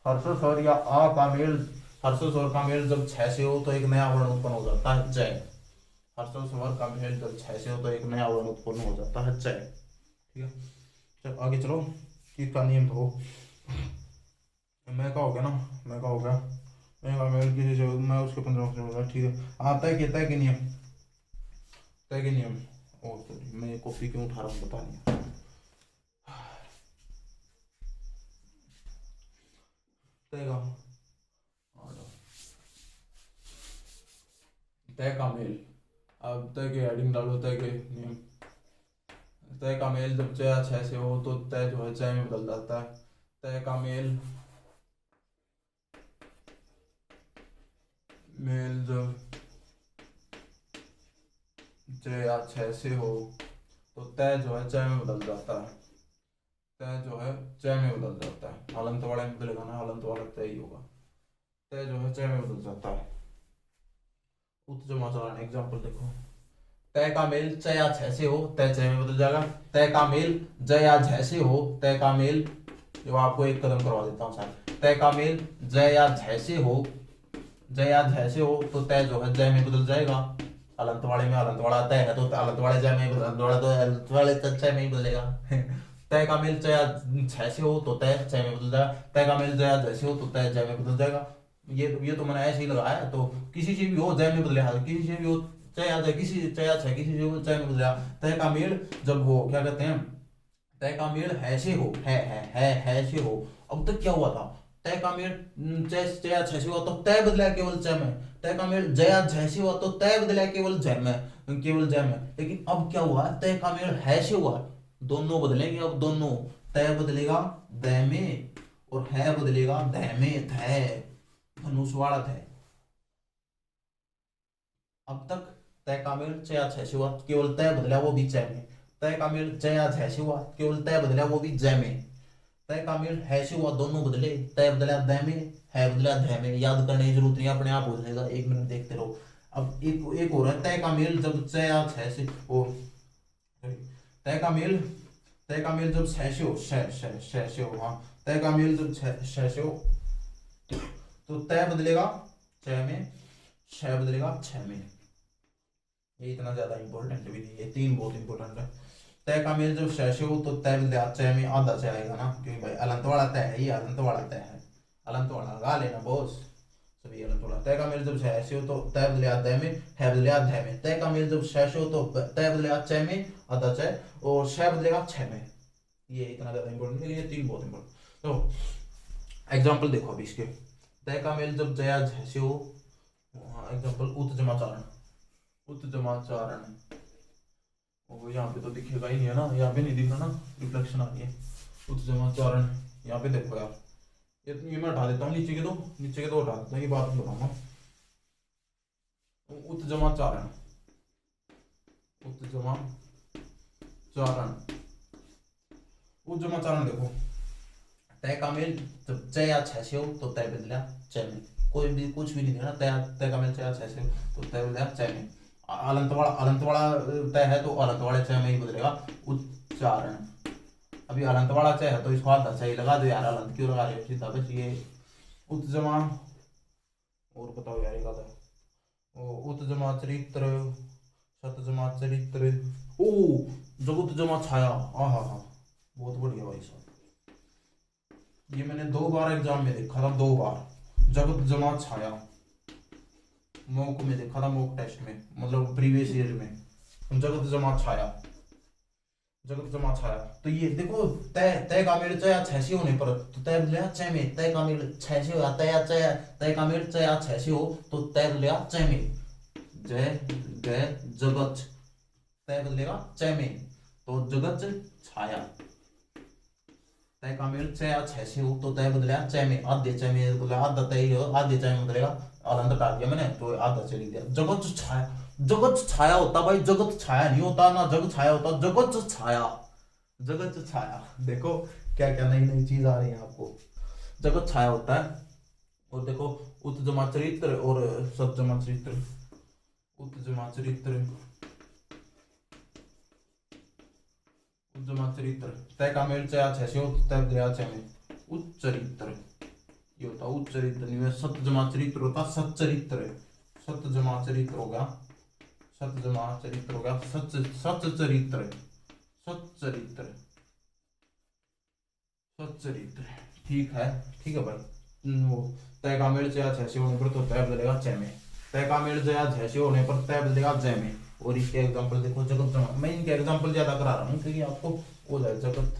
हर्षों और या आ का मेल, हर्षों और का मेल जब 6 से हो तो एक नया वर्ण उत्पन्न हो जाता है जय, हर्षों और का मेल जब 6 से हो तो एक नया वर्ण उत्पन्न हो जाता है जय, ठीक है। चल आगे चलो, इसका नियम तो मैं का हो गया ना, मैं का हो गया, मैं का मेल किसी से मैं उसके 15 ठीक है। आता है कहता है कि नियम, तय के नियम, ओ सॉरी मैं कॉपी क्यों उठा रहा हूँ पता नहीं, तय का तय का मेल, अब तय के हेडिंग डालो, तय के नियम, तय का मेल जब 6 से हो तो तय जो है जय में बदल जाता है, तय का मेल जब 6 से हो तो तय जो है जय में बदल जाता है, तय जो है जय में बदल जाता है, हलंत वाले में बदलेगा ना, हलंत वाला तय ही होगा, तय जो है जय में बदल जाता है। उत्तमाचारण एग्जाम्पल देखो, तय का मेल चया 6 से हो तय जय में बदल जाएगा, तय का मेल जया 6 से हो, तय का मेल जो आपको एक कदम करवा देता हूँ सर, तय का मेल जया 6 से हो, जया 6 से हो तो तय जो है जय में बदल जाएगा, अलंत वाले में अलंत वाला तय है तो अलंत वाले जय में, अलंत वाला तो अलंत वाले जय में ही बदलेगा तय का मेल जया 6 से हो तो तय जय में बदल जाएगा, तय का मेल जया जैसे हो तो तय जय में बदल जाएगा, ये तो मैंने ऐसे ही लगाया है, तो किसी से भी हो जय में बदलेगा, किसी से भी हो चया जय, किसी चया 6 किसी से हो जय में बदलेगा, तय का मेल जब वो क्या कहते हैं, तय का मेल है से हो, है से हो, अब तक क्या हुआ था, तय का मेल जया 6 से हुआ तो तय बदला केवल जय में, तय का मेल जया 6 से हुआ तो तय बदला केवल जय में, केवल जय में, लेकिन अब क्या हुआ, तय का मेल है से हुआ, दोनों बदलेंगे, अब दोनों, तय बदलेगा दय में और है बदलेगा दय में, थे धनुष वाला थे, अब तक तय का मेल जया 6 से हुआ केवल तय बदला वो भी जय में, तय का मेल जया 6 से हुआ केवल तय बदला वो भी जय में, तय का मेल है से हुआ दोनों बदले, तय बदला दय में है बदला धय में, याद करने की जरूरत नहीं, अपने आप हो जाएगा, 1 मिनट देखते रहो। अब एक हो रहा है, तय का मेल जब जया 6 से ओ तय का मेल, तय का मेल जब 6 से हो, 6 से हो, हाँ तय का मेल जब 6 से हो तो तय बदलेगा 6 में, 6 बदलेगा 6 में, ये इतना ज्यादा इंपॉर्टेंट भी नहीं है, 3 बहुत इंपॉर्टेंट है। तय का मेल जब 6 से हो तो तय बदलेगा 6 में, आधा से आएगा ना, क्योंकि भाई अलंत वाला तय है, ये अलंत वाला तय है, अलंत वाला लगा लेना बॉस, सभी अलंत वाला। तय का मेल जब 6 से हो तो तय बदलेगा दय में, है बदलेगा धय में, तय का मेल जब 6 से हो तो तय बदलेगा 6 में, आधा 6 और 6 बदलेगा 6 में, ये इतना ज्यादा इंपॉर्टेंट है, ये 3 बहुत इंपॉर्टेंट। तो एग्जाम्पल देखो अभी इसके, तय का मेल जब जया 6 से हो, एग्जाम्पल उत्तजमाचारण, उत्तजमाचारण, वो यहाँ पे तो दिखेगा ही नहीं है ना, यहाँ पे नहीं दिख रहा ना, रिफ्लेक्शन आ रही है, उत्तजमाचारण यहाँ पे देखो यार, ये मैं हटा देता हूँ, नीचे के दो हटा देता हूँ, ये बात नहीं बताऊंगा। उत्तजमाचारण, उत्तजमाचारण, उत्तजमाचारण देखो, तय का मेल जब जया 6 से हो तो तय बदला जय में, कोई भी कुछ भी नहीं देना, तय का मेल जया 6 से हो तो तय बदला जय में, अलंत वाला तय है तो अलंत वाले चय में ही बदलेगा उच्चारण, अभी अलंत वाला चय है तो इसको आधा सही लगा दो यार, अलंत क्यों लगा रहे हो सीधा, बस ये उत्तजमा, और बताओ यार एक आधा उत जमा चरित्र, सत जमा चरित्र। ओ जगत जमा छाया, हाँ हाँ हाँ, बहुत बढ़िया भाई साहब। ये मैंने 2 बार एग्जाम में देखा था, 2 बार। जगत जमा छाया मॉक में देखा था, मॉक टेस्ट में, मतलब प्रीवियस ईयर में। जगत जमा छाया, जगत जमा छाया। तो ये देखो, तय तय का मेल चया छैसी होने पर तो तय लिया चय में, तय का मेल छैसी हो, तय चय, तय का मेल चया छैसी हो तो तय लिया चय में। जय गय जगत, तय बदलेगा चय में, तो जगत छाया। तय का मेल चया छैसी हो तो तय बदलेगा चय में, आधे चय में बोला, आधा तय हो, आधे चय में बदलेगा, अलंत काट दिया मैंने तो आधा चली दिया। जगत छाया, जगत छाया होता भाई, जगत छाया नहीं होता ना, जग छाया होता, जगत छाया, जगत छाया। देखो क्या क्या नई नई चीज आ रही है आपको। जगत छाया होता है। और देखो उत जमा चरित्र और सत जमा चरित्र, उत जमा चरित्र, उत जमा चरित्र, तय का मेल चया छैसे हो तय दया छय में, उच्चरित्र। ये होता उच्चरित्र, नहीं है सत जमा चरित्र होता सच्चरित्र, सत जमा चरित्र हो गया, सत जमा चरित्र हो गया सच, सच चरित्र, सच्चरित्र, सच्चरित्र। ठीक है, ठीक है भाई। वो तय का मेल जया जैसे होने पर तो तय बदलेगा जय में, तय का मेल जया जैसे होने पर तय बदलेगा जय में। और इसके एग्जांपल देखो, जगत जमा, मैं इनके एग्जांपल ज्यादा करा रहा हूँ क्योंकि आपको हो जाए। जगत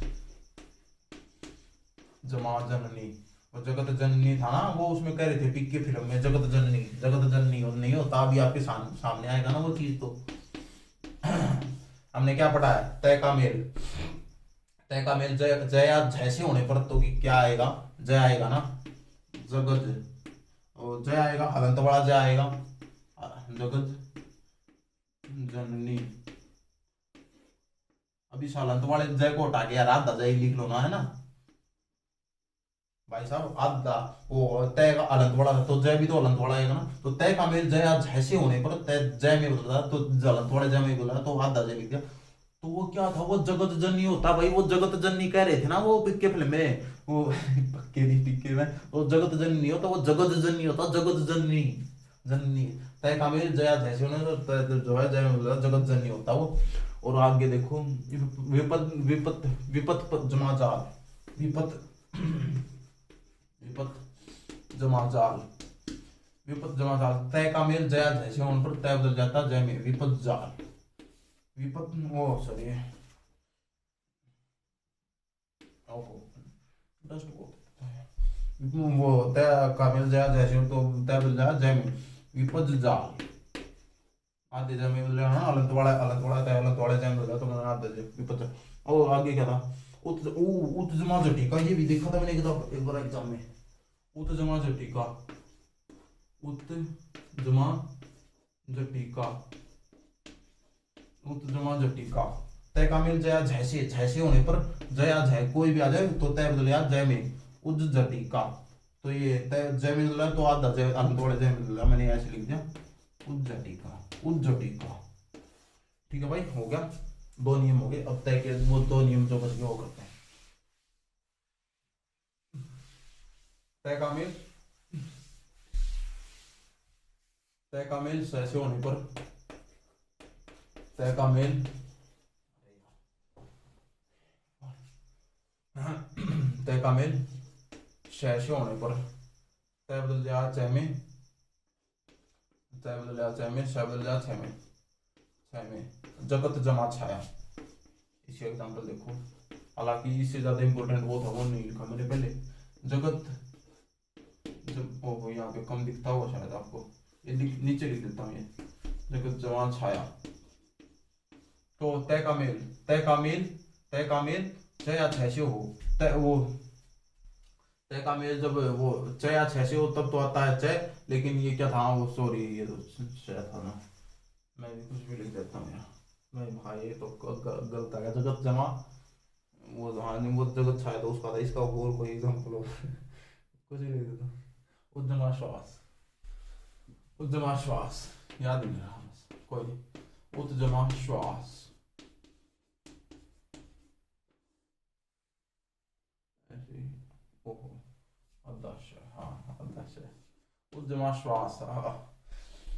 जमा जननी, और जगत जननी था ना वो, उसमें कह रहे थे पिक फिल्म में, जगत जननी, जगत जननी और नहीं होता, अभी आपके सामने आएगा ना वो चीज। तो हमने क्या पढ़ा है, तय का मेल, तय का मेल जय, जया जैसे होने पर तो क्या आएगा, जय आएगा ना, जगत। और जय आएगा, हलंत वाला जय आएगा, जगत जननी। अभी हलंत वाले जय को हटा के यार आधा जय लिख लो ना, है ना भाई साहब, आधा। वो तय का हलंत वाला तो जय भी तो हलंत वाला आएगा ना, तो तय का मेल जय जैसे होने पर तय जय में बदल रहा, तो हलंत वाले जय में बोला तो आधा जय लिख दिया। तो वो क्या था, वो जगत जननी होता भाई, वो जगत जननी कह रहे थे ना वो पिक्के फिल्म में, वो पक्के नहीं पिक्के में, वो जगत जननी नहीं होता, वो जगत जननी होता, जगत जननी, जननी। तय का मेल जया जैसे होने तो जो है जय में जगत जननी होता वो। और आगे देखो, विपत विपत विपत जमा जाल, विपत विपत जमा जाल, विपत जमा जाल। तय का मेल जया जैसे होने पर तय बदल जाता जय में, विपत जाल, विपत, ओ सॉरी, ओहो डस्ट वो तय का मिल जाए जैसे हो तो तय मिल जाए जय में, विपद जाल, आधे जय में मिल जाए ना, अलंत वाला तय, अलंत वाले जय मिल जाए तो मैंने आधे जय विपद जाल। और आगे क्या था, उत जमा जटी का, ये भी देखा था मैंने एक बार एग्जाम में। उत जमा जटी का, उत जमा जटी का, उत जमा जटी का। तय का मिल जया जैसे, जैसे होने पर जया जय कोई भी आ जाए तो तय बदल जाए जय में, उज जटी का। तो ये तय जय मिल रहा है तो आधा जय थोड़े जय मिल रहा है, मैंने ऐसे लिख दिया उज्जटी का, उज्जटी का। ठीक है भाई, हो गया, 2 नियम हो गए। अब तय के वो 2 नियम जो बच गए वो करते हैं। तय का मेल, तय का मेल ऐसे होने पर, तय का मेल, तय का मेल ऐसे होने पर तय बदल जाए जय में, तय बदल जाए जय में, शय बदल जाए छय में, छय में। जगत जमा छाया, इसी एग्जांपल देखो, हालांकि इससे ज्यादा इंपॉर्टेंट वो था, वो नहीं लिखा मैंने पहले। जगत जब ओ यहाँ पे कम दिखता हुआ शायद आपको, ये नीचे लिख देता हूँ, ये जगत जमा छाया। तो तय का मेल, तय का मेल, तय का मेल चया छैसे हो, तय वो तय का मेल जब वो चया छैसे हो तब तो आता है चय, लेकिन ये क्या था, वो सॉरी ये तो चय था ना, मैं भी कुछ भी लिख देता हूँ यार, मैं भाई ये तो गलत आ गया। जगत जमा वो, हाँ वो जगत छाया तो उसका था, इसका और कोई एग्जाम्पल हो कुछ ही लिख देता हूँ। उद्यमा श्वास, उद्यमा श्वास, याद नहीं रहा बस, कोई उद्यमा श्वास, ऐसे ओहो अध्यक्ष, हाँ अध्यक्ष, उद्यमा श्वास,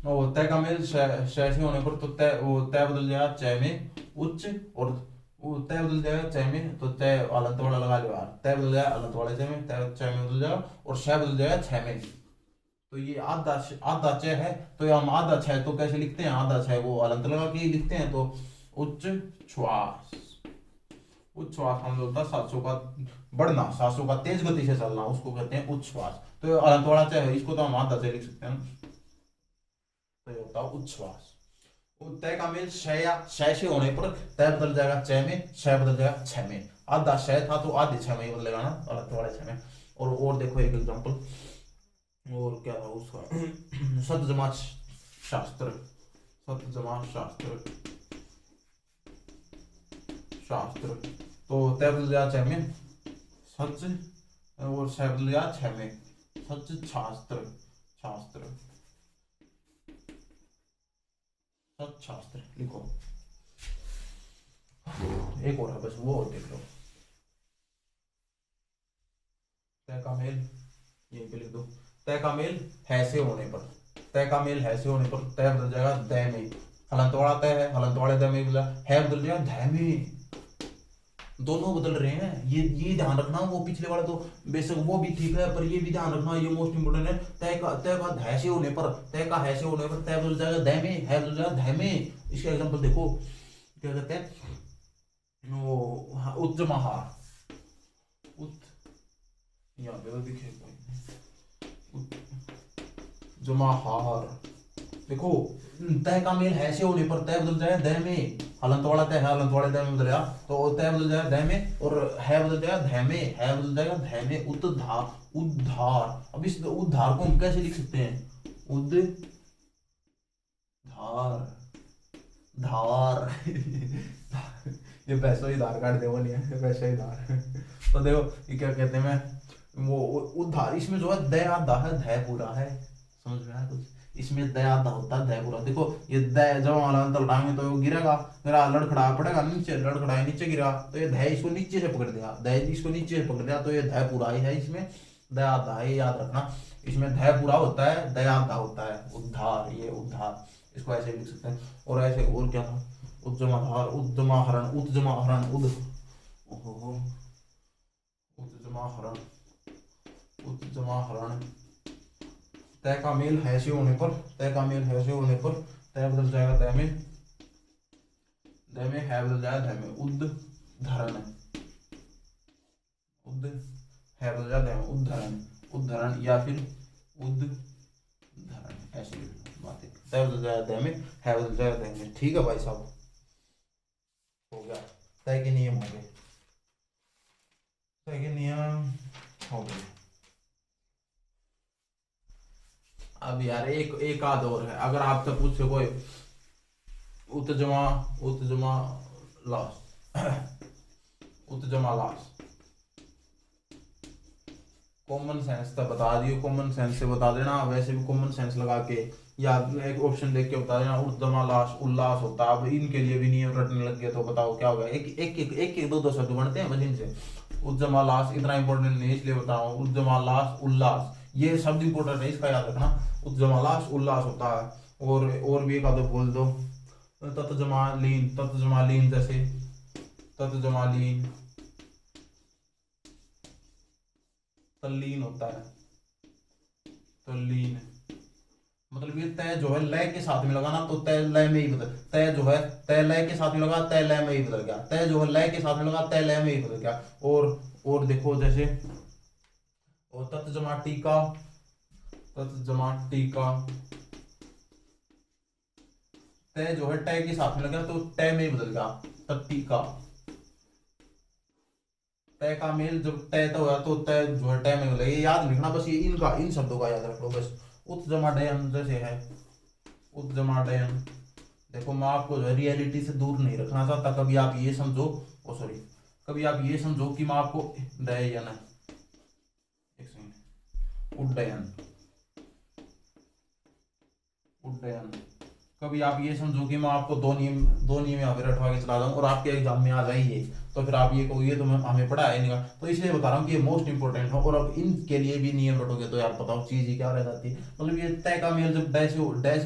और तय का मेल शय से होने पर तो तय बदल जाएगा चय में उच्च, और वो तय बदल जाएगा चय में तो तय अलंत वाला लगा लो यार, तय बदल जाएगा अलंत वाले चय में, तय चय में बदल जाएगा, और शय बदल जाएगा छय में। तो ये आधा आधा चय है, तो ये हम आधा छय तो कैसे लिखते हैं, आधा छय वो अलंत लगा के ही लिखते हैं, तो उच्च श्वास। उच्छ्वास हम होता है सांसों का बढ़ना, सांसों का तेज गति से चलना, उसको कहते हैं उच्छ्वास। तो ये अलंत वाला चय है, इसको तो हम आधा चय लिख सकते हैं, तो ये होता है उच्छ्वास। तय का मेल शय से होने पर तय बदल जाएगा चय में, शय बदल जाएगा छय में। आधा शय था तो आधे छय में ही बदलेगा ना, अलग वाले छय में। और देखो एक एग्जांपल, और क्या था उसका सतजमा शास्त्र, सतजमा शास्त्र, शास्त्र। तो तय बदल जाएगा छय में सच, और शय बदल जाएगा छय में सच शास्त्र, शास्त्र, शास्त्र लिखो। एक और है बस, वो और देख लो। तय का मेल ये पे लिख दो, तय का मेल है से होने पर, तय का मेल है से होने पर तय बदल जाएगा दय में। हलंत वाला तय है, हलंत वाले दय में बदला, है बदल जाएगा धय में। दोनों बदल रहे हैं, ये ध्यान रखना। वो पिछले वाला तो बेशक वो भी ठीक है, पर ये भी ध्यान रखना, ये मोस्ट इंपोर्टेंट है। तय का है से होने पर, तय का है से होने पर तय बदल जाएगा दय में, है बदल जाएगा धय में। इसका एग्जांपल देखो, क्या कहते हैं वो उच्चमाहार, यहाँ पे तो दिखे जमाहार। देखो तय का मेल है से होने पर तय बदल जाएगा दय में, हलंत वाला तय है, हलंत वाले दय में बदलेगा, तो तय बदल जाएगा दय में, और है बदल जाएगा धय में, है बदल जाएगा धय में। उद्धार, उद्धार। अब इस उद्धार को हम कैसे लिख सकते हैं, उद्धार, धार ये पैसा ही धार काट दे, वो नहीं है पैसा ही धार। तो देखो ये क्या कहते हैं, मैं वो उद्धार, इसमें जो है दय आधा है, धय पूरा है, समझ में आया कुछ? इसमें दया आधा होता है, दया पूरा। देखो ये दया जब हमारा अंतर उठाएंगे तो वो गिरेगा, मेरा लड़खड़ा पड़ेगा नीचे, लड़खड़ा नीचे गिरा, तो ये दया इसको नीचे से पकड़ दिया, दया इसको नीचे से पकड़ दिया, तो ये दया पूरा ही है। इसमें दया आधा है, याद रखना। इसमें दया पूरा होता है, दया आधा होता है। उद्धार, ये उद्धार, इसको ऐसे लिख सकते हैं। और ऐसे और क्या था, उद्जमाधार, उद्जमाहरण, उद्जमाहरण, उद्जमाहरण, उद्जमाहरण। तय का मेल है से होने पर, तय का मेल है से होने पर तय बदल जाएगा दय में, दय में है बदल जाएगा धय में। उद्धरण, उद्ध है बदल जाएगा दय में, उद्धरण, उद्धरण या फिर उद्धरण, ऐसी बात है। तय बदल जाएगा दय में, है बदल जाएगा दय में। ठीक है भाई साहब, हो गया। तय के नियम हो गए, तय के नियम हो गए। अब यार एक आध और है, अगर आपसे पूछे कोई उत्तजमा, उत्तजमा लास, उत्तजमा लास, कॉमन सेंस तो बता दियो, कॉमन सेंस से बता देना, वैसे भी कॉमन सेंस लगा के या एक ऑप्शन देख के बता देना। उत्तजमा लास उल्लास होता है। अब इनके लिए भी नियम रटने लग गए तो बताओ क्या होगा। एक दो शब्द बनते हैं बस इनसे। उत्तजमा लास इतना इंपॉर्टेंट नहीं इसलिए बताओ, उत्तजमा लास उल्लास ये शब्द इंपॉर्टेंट है, इसका याद रखना। उत्तजमालास उल्लास होता है। और भी एक आधे बोल दो, तत्जमालीन, तत्जमालीन जैसे तत्जमालीन, तल्लीन होता है, तल्लीन। मतलब ये तय जो है लय के साथ में लगाना, तो तय लय में ही बदल, तय जो है तय लय के साथ में लगा, तय लय में ही बदल गया। तय जो है लय के साथ में लगा, तय लय में ही बदल गया। और देखो जैसे और तत्जमा टीका, तत्जमा टीका, तय जो है तय के साथ में लगा तो तय में ही बदल गया, तत्टीका। तय का मेल जब तय तो हुआ तो तय जो है तय में बदल गया। ये याद लिखना बस, ये इनका इन शब्दों का याद रख लो बस। उत्तजमा डयन जैसे है, उत्तजमा डयन। देखो मैं आपको जो है रियलिटी से दूर नहीं रखना चाहता। कभी आप ये समझो, ओ सॉरी, कभी आप ये समझो कि मैं आपको डयन है, एक सेकंड, उड्डयन, उड्डयन। कभी आप ये समझो कि मैं आपको दो नियम यहाँ पे रटवा के चला दूं और आपके एग्जाम में आ जाइए, तो तो फिर आप ये कहोगे तो हमें पढ़ा है इनका, तो इसलिए बता रहा हूँ कि ये मोस्ट इंपॉर्टेंट है। और अब इनके लिए भी नियम रटोगे तो यार बताओ चीज ही क्या रह जाती है। मतलब ये तय का मेल जब डैश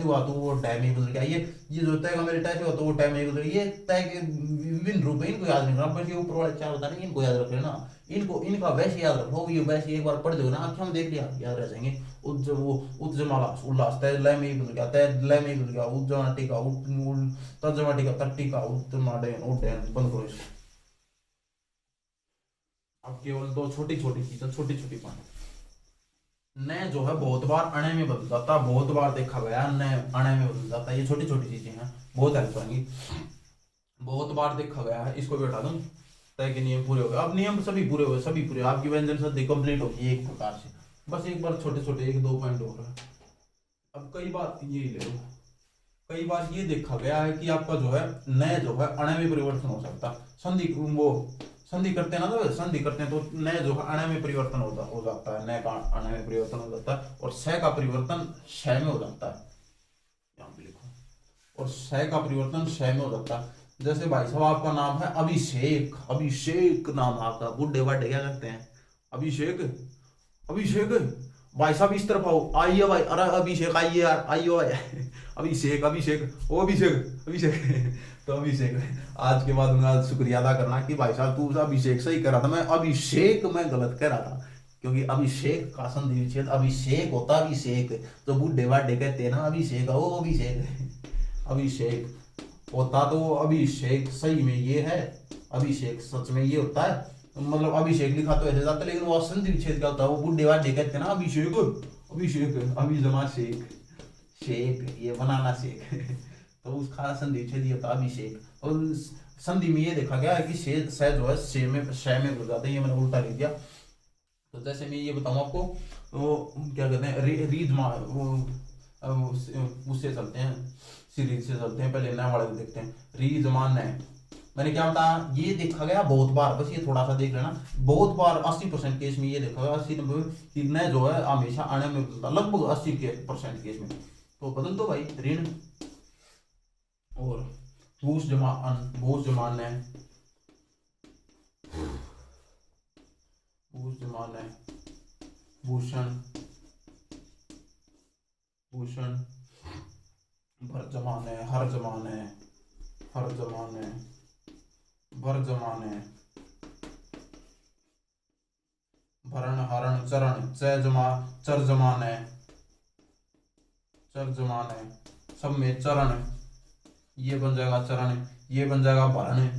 हुआ तो वो डै में बदल गया, ये जो तय का मेल डैश हुआ तो वो डै में बदल गया। ये तय के विभिन्न रूप है, इनको याद नहीं करना, बस ये ऊपर वाले चार होता है इनको याद रख लेना। इनको इनका वैसे याद रखो, ये वैसे एक बार पढ़ दो ना आंखें में देख लिया याद रह जाएंगे। उज्जमाला उल्लास, तय लय में ही बदल गया, तय लय में ही बदल गया, उज्जमा टीका तर्जमा टीका तट्टिका उत्तमा डैन उड्डयन। बंद करो इसको। अब केवल दो छोटी छोटी चीजें, छोटी छोटी पॉइंट। न जो है बहुत बार अणे में बदल जाता, बहुत बार देखा गया न अणे में बदल जाता है। ये छोटी छोटी चीजें हैं, बहुत हेल्प करेंगी। बहुत बार देखा गया है, इसको भी हटा दूं। तय के नियम पूरे हो गए, अब नियम सभी पूरे हो गए, सभी पूरे, आपकी व्यंजन संधि कंप्लीट होगी एक प्रकार से। बस एक बार छोटे छोटे एक दो पॉइंट हो रहा है। अब कई बार ये ले लो, कई बार ये देखा गया है कि आपका जो है न जो है अणे में परिवर्तन हो सकता है। संधि वो संधि करते हैं ना, तो संधि करते हैं तो न जो है अणे में परिवर्तन हो जाता है, न का अणे में परिवर्तन हो जाता है, और स का परिवर्तन श में हो जाता है। यहाँ पे लिखो, और स का परिवर्तन श में हो जाता है। जैसे भाई साहब आपका नाम है अभिषेक, अभिषेक नाम आपका, बुढ़े बाढ़े क्या करते हैं अभिषेक, अभिषेक भाई साहब इस तरफ आओ, आइए भाई, अरे अभिषेक आइए यार, आइए भाई अभिषेक अभिषेक ओ अभिषेक अभिषेक तो अभिषेक आज के बाद उनका शुक्रिया अदा करना कि भाई साहब तू अभिषेक सही कर रहा था, मैं अभिषेक मैं गलत कर रहा था। क्योंकि अभिषेक का संधि विच्छेद अभिषेक होता, अभिषेक तो बुढ़े बाढ़े कहते हैं ना अभिषेक, ओ अभिषेक अभिषेक होता तो अभिषेक सही में ये है, अभिषेक सच में ये होता है। मतलब अभिषेक लिखा तो ऐसे जाता है, लेकिन वो संधि विच्छेद क्या होता है, वो बुढ़े बाढ़े कहते हैं ना अभिषेक अभिषेक अभी जमा शेख, शेख ये बनाना शेख तो उसका संधि विच्छेद ये होता है अभिषेक। और संधि में ये देखा गया है कि से जो है से में श में घुस जाता है, ये मैंने उल्टा लिख दिया। तो जैसे मैं ये बताऊं आपको, वो क्या कहते हैं रीजमा, उससे चलते हैं, सीरीज से चलते हैं, पहले नए वाले को देखते हैं। रीजमान है, मैंने क्या बताया, ये देखा गया बहुत बार, बस ये थोड़ा सा देख लेना, बहुत बार 80% केस में ये देखा गया, 80-90 न जो है हमेशा अणे में बदलता, लगभग 80% केस में। तो बदल दो भाई ऋण, और भूष जमा अन, भूष जमान है, भूष जमान है, भूषण भूषण, भर जमान है, हर जमान है, हर जमान है, भर जमान है, भरण हरण चरण, चर जमान है, चर जमान है, सब में चरण, ये बन जाएगा चरण, ये बन जाएगा भरण,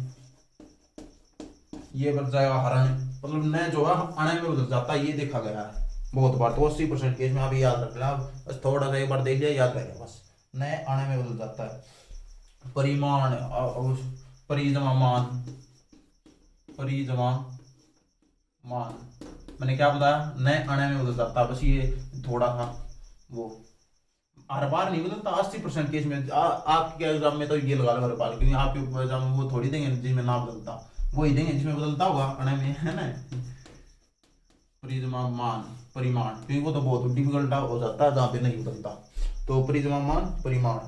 ये बन जाएगा हरण। मतलब न जो है अणे में बदल जाता है, ये देखा गया है बहुत बार। तो 80% केस में आप याद रख लें, बस थोड़ा सा एक बार देख लिया याद रहेगा बस, न अणे में बदल जाता है। परिमाण, परिजमा मान, परिजमा मान, मैंने क्या बताया, न अणे में बदल जाता है, बस ये थोड़ा सा वो हर बार नहीं बदलता, 80% केस में। आपके एग्जाम में तो ये लगा लो हर बार, क्योंकि आपके एग्जाम में वो थोड़ी देंगे जिसमें ना बदलता, वही देंगे जिसमें बदलता होगा अणे में, है ना। परिजमा मान परिमाण, क्योंकि वो तो बहुत डिफिकल्ट हो जाता है जहाँ पे नहीं बदलता। तो परिजमा मान परिमाण,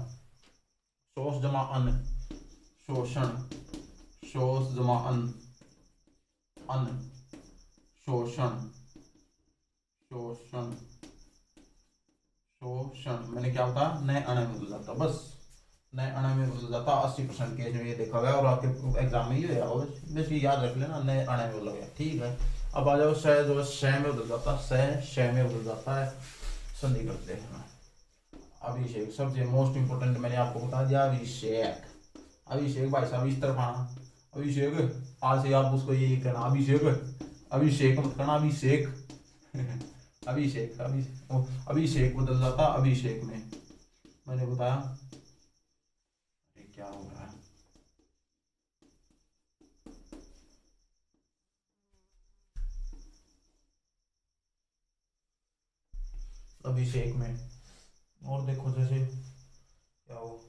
शोष जमा अन, शोषण, शोष जमा अन, अन, शोषण, शोषण, शोषण, मैंने क्या बताया, न अणे में बदल जाता, बस न अणे में बदल जाता, 80% केस में ये देखा गया, और आपके एग्जाम में ये बस ये याद रख लेना, न अणे में बदल गया, ठीक है। अब आ जाओ श जो है श में बदल जाता है, श में बदल जाता है, संधि करते हैं। अभिषेक सबसे मोस्ट इंपोर्टेंट मैंने आपको बता दिया, अभिषेक, अभिषेक भाई साहब इस तरफ आना, अभिषेक, आज से आप उसको ये कहना अभिषेक, अभिषेक मत करना अभिषेक अभिषेक अभिषेक बदल जाता अभिषेक में, मैंने बताया। क्या हो रहा है, अभिषेक में। और देखो जैसे क्या हो,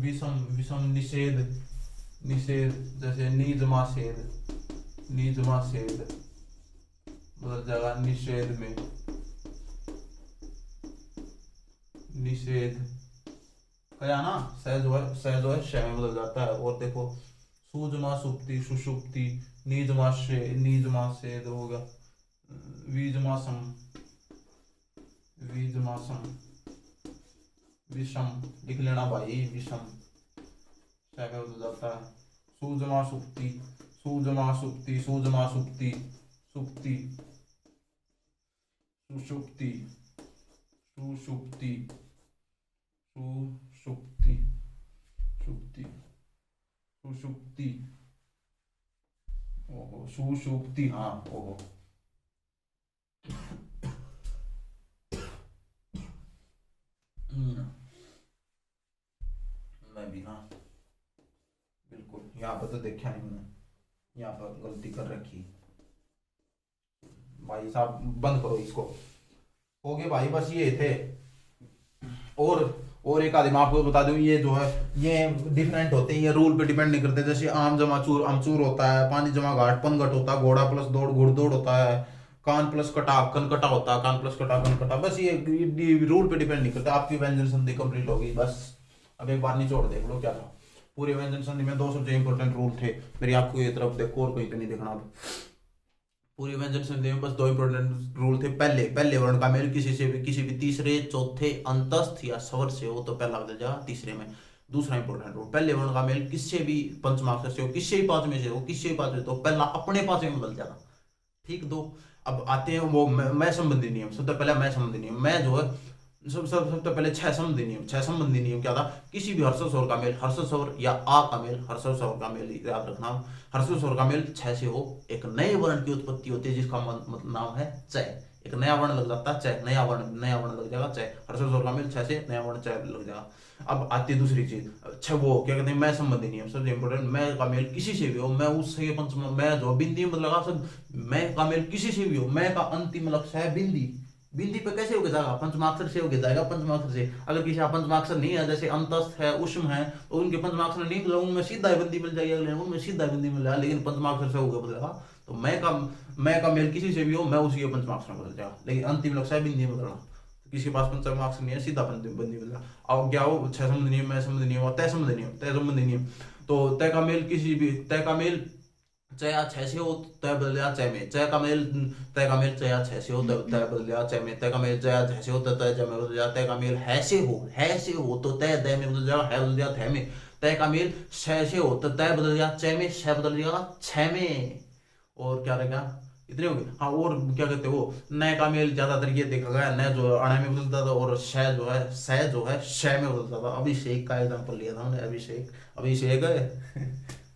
विषम विषम निषेध, निषेध जैसे निजमा सेद, निजमा सेद बदल जाएगा निषेध में, निषेध, क्या ना सह जो है श में बदल जाता है। और देखो सूजमा सुप्ति सुषुप्ति, नीजमा से तो हो गया वीजमासम, वीजमासम, विषम लिख लेना भाई, विषम से हो जाता है सूजमा सुप्ति, सूजमा सुप्ति, सूजमा सुप्ति, सुप्ति, सुषुप्ति, सुषुप्ति, सुषुप्ति, सुप्ति, सुषुप्ति, ओहो सुषुप्ति, हाँ ओहो मैं भी, हाँ बिल्कुल, यहाँ पर तो देखा नहीं मैंने, यहाँ पर गलती कर रखी भाई साहब, बंद करो इसको। हो गए भाई, बस ये थे। और एक आदि मैं आपको बता दूं, ये जो है ये डिफरेंट होते हैं, ये रूल पे डिपेंड नहीं करते। जैसे आम जमा चूर अमचूर होता है, पानी जमा घाट पनघट होता है, घोड़ा प्लस दौड़ घुड़दौड़ होता है, कान प्लस कटा कनकटा होता है, कान प्लस कटा कनकटा। बस ये रूल पे डिपेंड नहीं करता। आपकी व्यंजन संधि कंप्लीट होगी बस। अब एक बार निचोड़ देख लो क्या था। पूरे व्यंजन संधि में 2 सबसे इंपॉर्टेंट रूल थे। मेरी आपको ये तरफ देखो और कहीं पे नहीं देखना। पूरी व्यंजन संधि में बस 2 इंपॉर्टेंट रूल थे। पहले वर्ण का मेल किसी भी तीसरे चौथे अंतस्थ या स्वर से हो तो पहला बदल जाएगा तीसरे में। दूसरा इंपॉर्टेंट रूल, पहले वर्ण का मेल किससे भी पंचमाक्षर से हो, किससे भी पांचवें से हो, किससे भी पांचवें, तो पहला अपने पांचवें में बदल जाएगा। ठीक। दो अब आते हैं वो मैं संबंधी नियम। सबसे पहले मैं संबंधी नियम, मैं जो है सबसे पहले 6 संबंधी नियम। 6 संबंधी नियम क्या था? किसी भी हर्षव स्वर का मेल, हर्षव स्वर या आ का मेल, हर्षव स्वर का मेल याद रखना। हर्षव स्वर का मेल 6 से हो, एक नए वर्ण की उत्पत्ति होती है जिसका मतलब नाम है चय। एक नया वर्ण लग जाता है चय, नया वर्ण लग जाएगा चय। हर्षव स्वर का मेल 6 से, नया वर्ण चय लग जाएगा। अब आती है दूसरी चीज, अच्छा वो क्या कहते हैं, मैं संबंधी नियम। सबसे इंपॉर्टेंट, मैं का मेल किसी से भी हो, मैं उससे पंचम, मैं जो बिंदी में लगा सब, मैं का मेल किसी से भी हो, मैं का अंतिम लक्ष्य है बिंदी। बिंदी पे कैसे हो जाएगा? पंचमाक्षर से हो जाएगा, पंचमाक्षर से। अगर किसी का पंचमाक्षर नहीं है, जैसे अंतस्थ है, उष्म है, तो उनके पंचमाक्षर नहीं मिला, उनमें सीधा बिंदी मिल जाएगी, अगले उनमें सीधा बिंदी मिल जाएगा, लेकिन पंचमाक्षर से हो गया। तो मैं का मेल किसी से भी हो, मैं उसी के पंचमाक्षर में बदल जाएगा, लेकिन अंतिम लक्ष्य है बिंदी में बदलना। किसी के पास पंचमाक्षर नहीं है, सीधा बंदी मिल जाएगा। अब क्या हो, 6 संबंधी नियम, मैं संबंधी नियम और तय संबंधी नियम। तो तय का मेल किसी भी, तय का मेल चया 6 से हो, तय बदल जाएगा चय में। तय का मेल चया 6 से हो, तय बदल जाएगा चय में। तय का मेल चया 6 से हो, तय जय में बदल जाएगा। तय का मेल है से हो तो तय दय में बदल जाएगा, है बदल जाएगा थे में। तय का मेल 6 से हो तो तय बदल जाएगा चय में, शय बदल जाएगा 6 में। और क्या रहेगा? इतने हो गए। हाँ, और क्या कहते हैं वो, नय का मेल ज्यादातर ये देखा गया, नय जो अण में बदलता था, और शय जो है शय में बदलता था। अभिषेक का एग्जाम्पल लिया था हमने, अभिषेक है।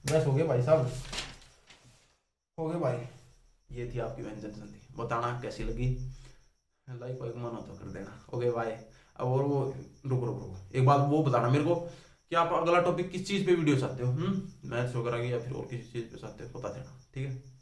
बस हो गए भाई साहब, हो गए भाई। ये थी आपकी व्यंजन संधि। बताना कैसी लगी, लाइक वाइक मन हो तो कर देना। Okay bye. अब और वो रुको एक बात वो बताना मेरे को कि आप अगला टॉपिक किस चीज़ पे वीडियो चाहते हो। मैथ्स वगैरह की या फिर और किसी चीज़ पे चाहते हो, बता देना। ठीक है।